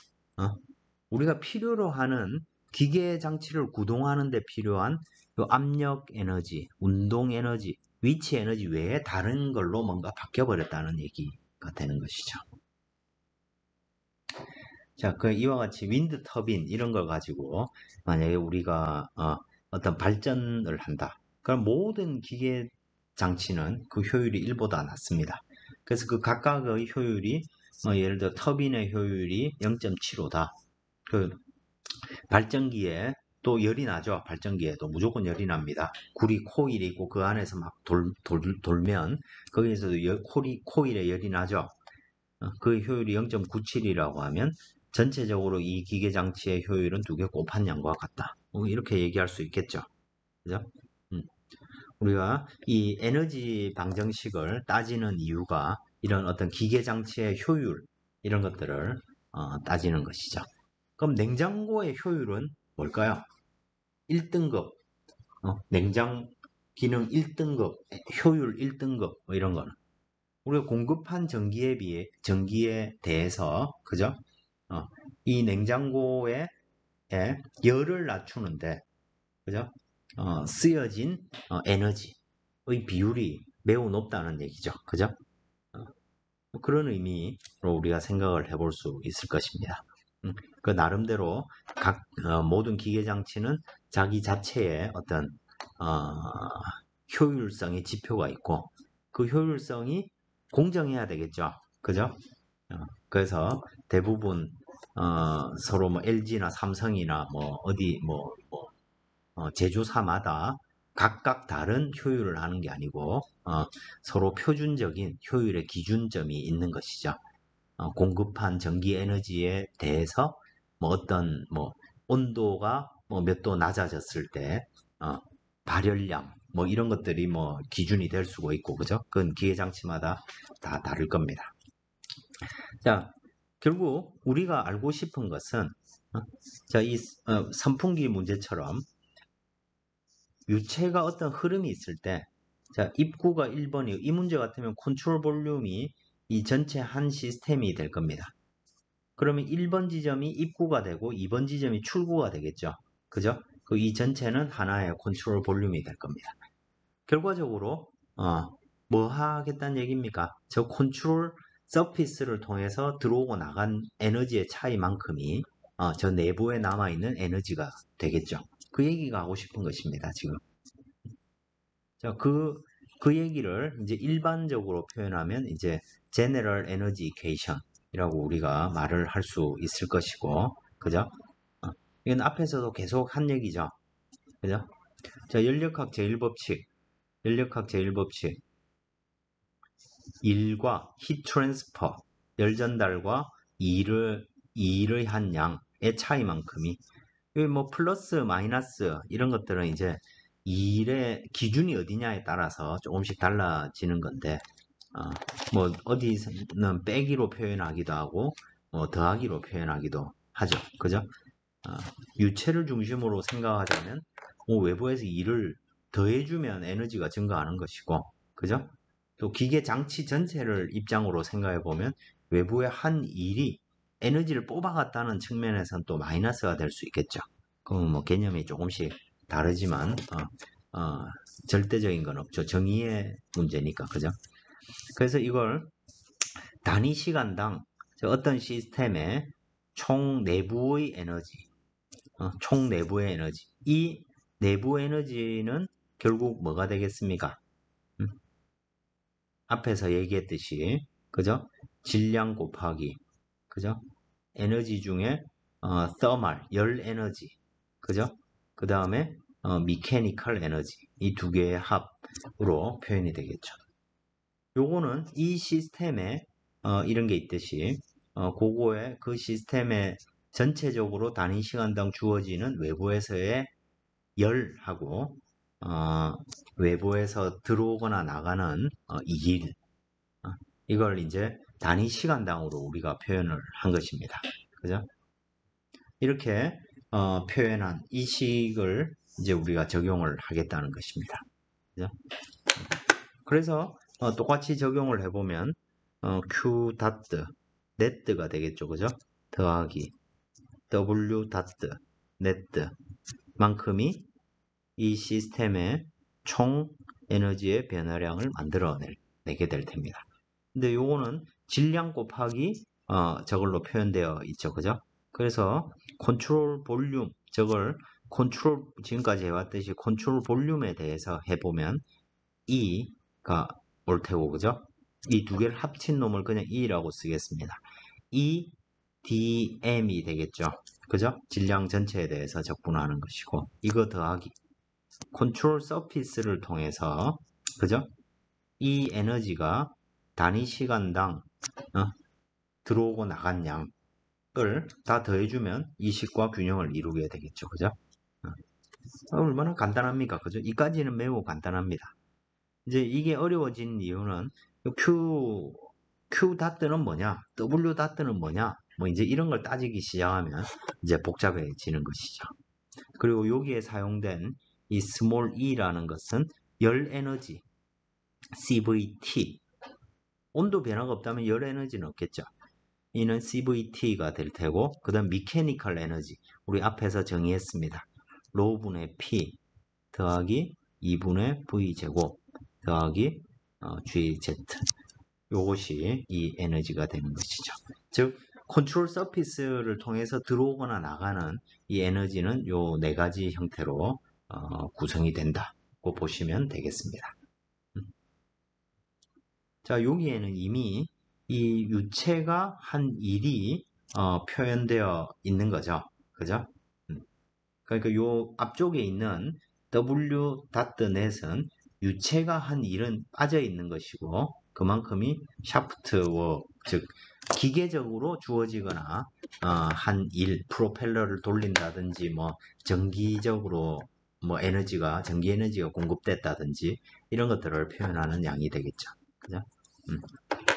우리가 필요로 하는 기계 장치를 구동하는 데 필요한 압력 에너지, 운동 에너지, 위치 에너지 외에 다른 걸로 뭔가 바뀌어버렸다는 얘기가 되는 것이죠. 자, 이와 같이 윈드 터빈 이런 걸 가지고 만약에 우리가 어떤 발전을 한다. 그럼 모든 기계 장치는 그 효율이 1보다 낮습니다. 그래서 그 각각의 효율이 예를 들어 터빈의 효율이 0.75다. 그 발전기에 또 열이 나죠. 발전기에도 무조건 열이 납니다. 구리 코일이 있고 그 안에서 막 돌면 거기에서도 코일에 열이 나죠. 그 효율이 0.97이라고 하면 전체적으로 이 기계 장치의 효율은 두 개 곱한 양과 같다. 이렇게 얘기할 수 있겠죠. 그죠? 우리가 이 에너지 방정식을 따지는 이유가 이런 어떤 기계 장치의 효율 이런 것들을 따지는 것이죠. 그럼 냉장고의 효율은 뭘까요? 1등급, 냉장 기능 1등급, 효율 1등급 뭐 이런 거는 우리가 공급한 전기에 대해서 그죠? 이 냉장고의 열을 낮추는데 그죠? 쓰여진 에너지의 비율이 매우 높다는 얘기죠. 그죠? 그런 의미로 우리가 생각을 해볼 수 있을 것입니다. 그 나름대로 모든 기계 장치는 자기 자체의 어떤 효율성의 지표가 있고 그 효율성이 공정해야 되겠죠. 그죠? 그래서 대부분 서로 뭐 LG나 삼성이나 뭐 어디 제조사마다 각각 다른 효율을 하는 게 아니고 서로 표준적인 효율의 기준점이 있는 것이죠. 공급한 전기 에너지에 대해서 어떤 온도가 몇 도 낮아졌을 때 발열량 이런 것들이 기준이 될 수가 있고 그죠? 그건 기계 장치마다 다 다를 겁니다. 자, 결국 우리가 알고 싶은 것은 자, 이 선풍기 문제처럼 유체가 어떤 흐름이 있을 때 자, 입구가 1번이고 이 문제 같으면 컨트롤 볼륨이 이 전체 한 시스템이 될 겁니다. 그러면 1번 지점이 입구가 되고 2번 지점이 출구가 되겠죠. 그죠? 이 전체는 하나의 컨트롤 볼륨이 될 겁니다. 결과적으로 뭐 하겠다는 얘기입니까? 저 컨트롤 서피스를 통해서 들어오고 나간 에너지의 차이만큼이 저 내부에 남아있는 에너지가 되겠죠. 그 얘기가 하고 싶은 것입니다, 지금. 자, 그 얘기를 이제 일반적으로 표현하면 이제 General Energy Equation 이라고 우리가 말을 할 수 있을 것이고, 그죠? 이건 앞에서도 계속 한 얘기죠. 그죠? 자, 연력학 제1법칙. 연력학 제1법칙. 일과 히트 트랜스퍼, 열 전달과 일의 한 양의 차이만큼이, 여기 뭐 플러스 마이너스 이런 것들은 이제 일의 기준이 어디냐에 따라서 조금씩 달라지는 건데, 뭐 어디는 빼기로 표현하기도 하고 뭐 더하기로 표현하기도 하죠. 그죠? 유체를 중심으로 생각하자면 외부에서 일을 더해주면 에너지가 증가하는 것이고, 그죠? 또 기계 장치 전체를 입장으로 생각해 보면 외부의 한 일이 에너지를 뽑아갔다는 측면에서는 또 마이너스가 될 수 있겠죠. 그럼 뭐 개념이 조금씩 다르지만 절대적인 건 없죠. 정의의 문제니까, 그죠? 그래서 이걸 단위 시간당 어떤 시스템의 총 내부의 에너지, 총 내부의 에너지, 이 내부 에너지는 결국 뭐가 되겠습니까? 앞에서 얘기했듯이, 그죠? 질량 곱하기, 그죠? 에너지 중에 thermal, 열 에너지, 그죠? 그 다음에 mechanical 에너지, 이 두 개의 합으로 표현이 되겠죠. 요거는 이 시스템에 이런 게 있듯이 그거에 그 시스템에 전체적으로 단위 시간당 주어지는 외부에서의 열하고 외부에서 들어오거나 나가는 일, 이걸 이제 단위 시간당으로 우리가 표현을 한 것입니다. 그죠? 이렇게 표현한 이 식을 이제 우리가 적용을 하겠다는 것입니다. 그죠? 그래서 똑같이 적용을 해보면 Q 닷트 네트가 되겠죠. 그죠? 더하기 W 닷트 네트 만큼이 이 시스템의 총 에너지의 변화량을 만들어내게 될 텐니다. 근데 요거는 질량 곱하기 저걸로 표현되어 있죠. 그죠? 그래서 컨트롤 볼륨, 저걸 컨트롤, 지금까지 해왔듯이 컨트롤 볼륨에 대해서 해보면 E가 올 테고, 그죠? 이 두 개를 합친 놈을 그냥 E라고 쓰겠습니다. EDM이 되겠죠. 그죠? 질량 전체에 대해서 적분하는 것이고, 이거 더하기 컨트롤 서피스를 통해서, 그죠? 이 에너지가 단위 시간당 들어오고 나간 양을 다 더해주면 이 식과 균형을 이루게 되겠죠. 그죠? 얼마나 간단합니까? 그죠? 이까지는 매우 간단합니다. 이제 이게 어려워진 이유는 Q 닷트는 뭐냐? W 닷트는 뭐냐? 뭐 이제 이런 걸 따지기 시작하면 이제 복잡해지는 것이죠. 그리고 여기에 사용된 이 스몰 e라는 것은 열 에너지, CVT. 온도 변화가 없다면 열 에너지는 없겠죠. 이는 CVT가 될 테고, 그 다음 미케니컬 에너지, 우리 앞에서 정의했습니다. 로분의 P 더하기 2분의 V제곱 더하기 GZ, 요것이 이 에너지가 되는 것이죠. 즉 컨트롤 서피스를 통해서 들어오거나 나가는 이 에너지는 요 네 가지 형태로 구성이 된다고 보시면 되겠습니다. 자, 여기에는 이미 이 유체가 한 일이 표현되어 있는 거죠. 그죠? 그러니까 요 앞쪽에 있는 W.net은 유체가 한 일은 빠져 있는 것이고, 그만큼이 샤프트 워크, 즉 기계적으로 주어지거나 한 일, 프로펠러를 돌린다든지 뭐 전기적으로 뭐 전기 에너지가 공급됐다든지 이런 것들을 표현하는 양이 되겠죠. 그죠?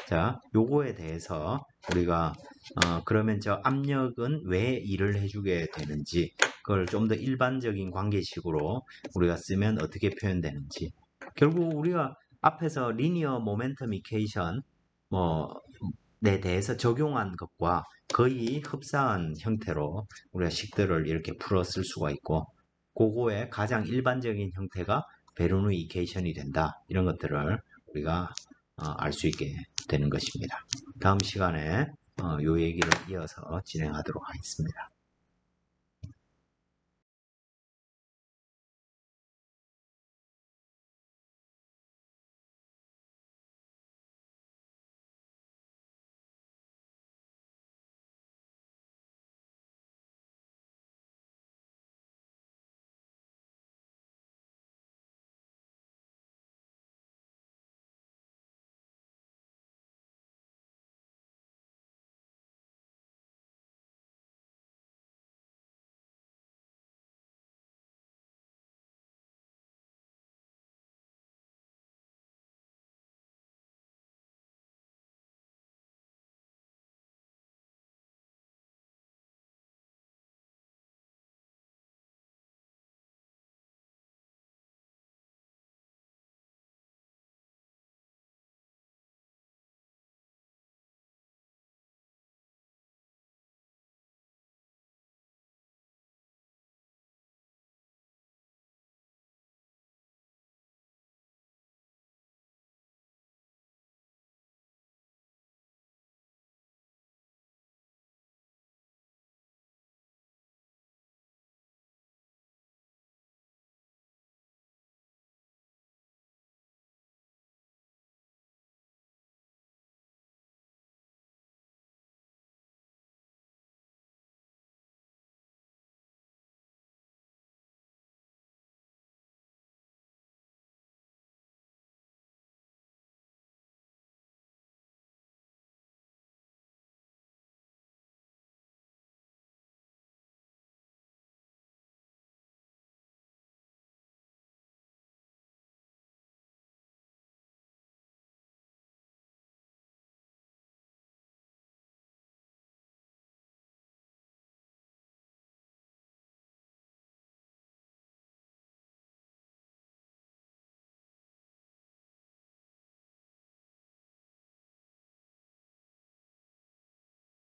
자, 요거에 대해서 우리가 그러면 저 압력은 왜 일을 해주게 되는지, 그걸 좀 더 일반적인 관계식으로 우리가 쓰면 어떻게 표현되는지, 결국 우리가 앞에서 리니어 모멘텀 이퀘이션 뭐에 대해서 적용한 것과 거의 흡사한 형태로 우리가 식들을 이렇게 풀어 쓸 수가 있고, 그거의 가장 일반적인 형태가 베르누 이퀘이션이 된다, 이런 것들을 우리가 알 수 있게 되는 것입니다. 다음 시간에 이 얘기를 이어서 진행하도록 하겠습니다.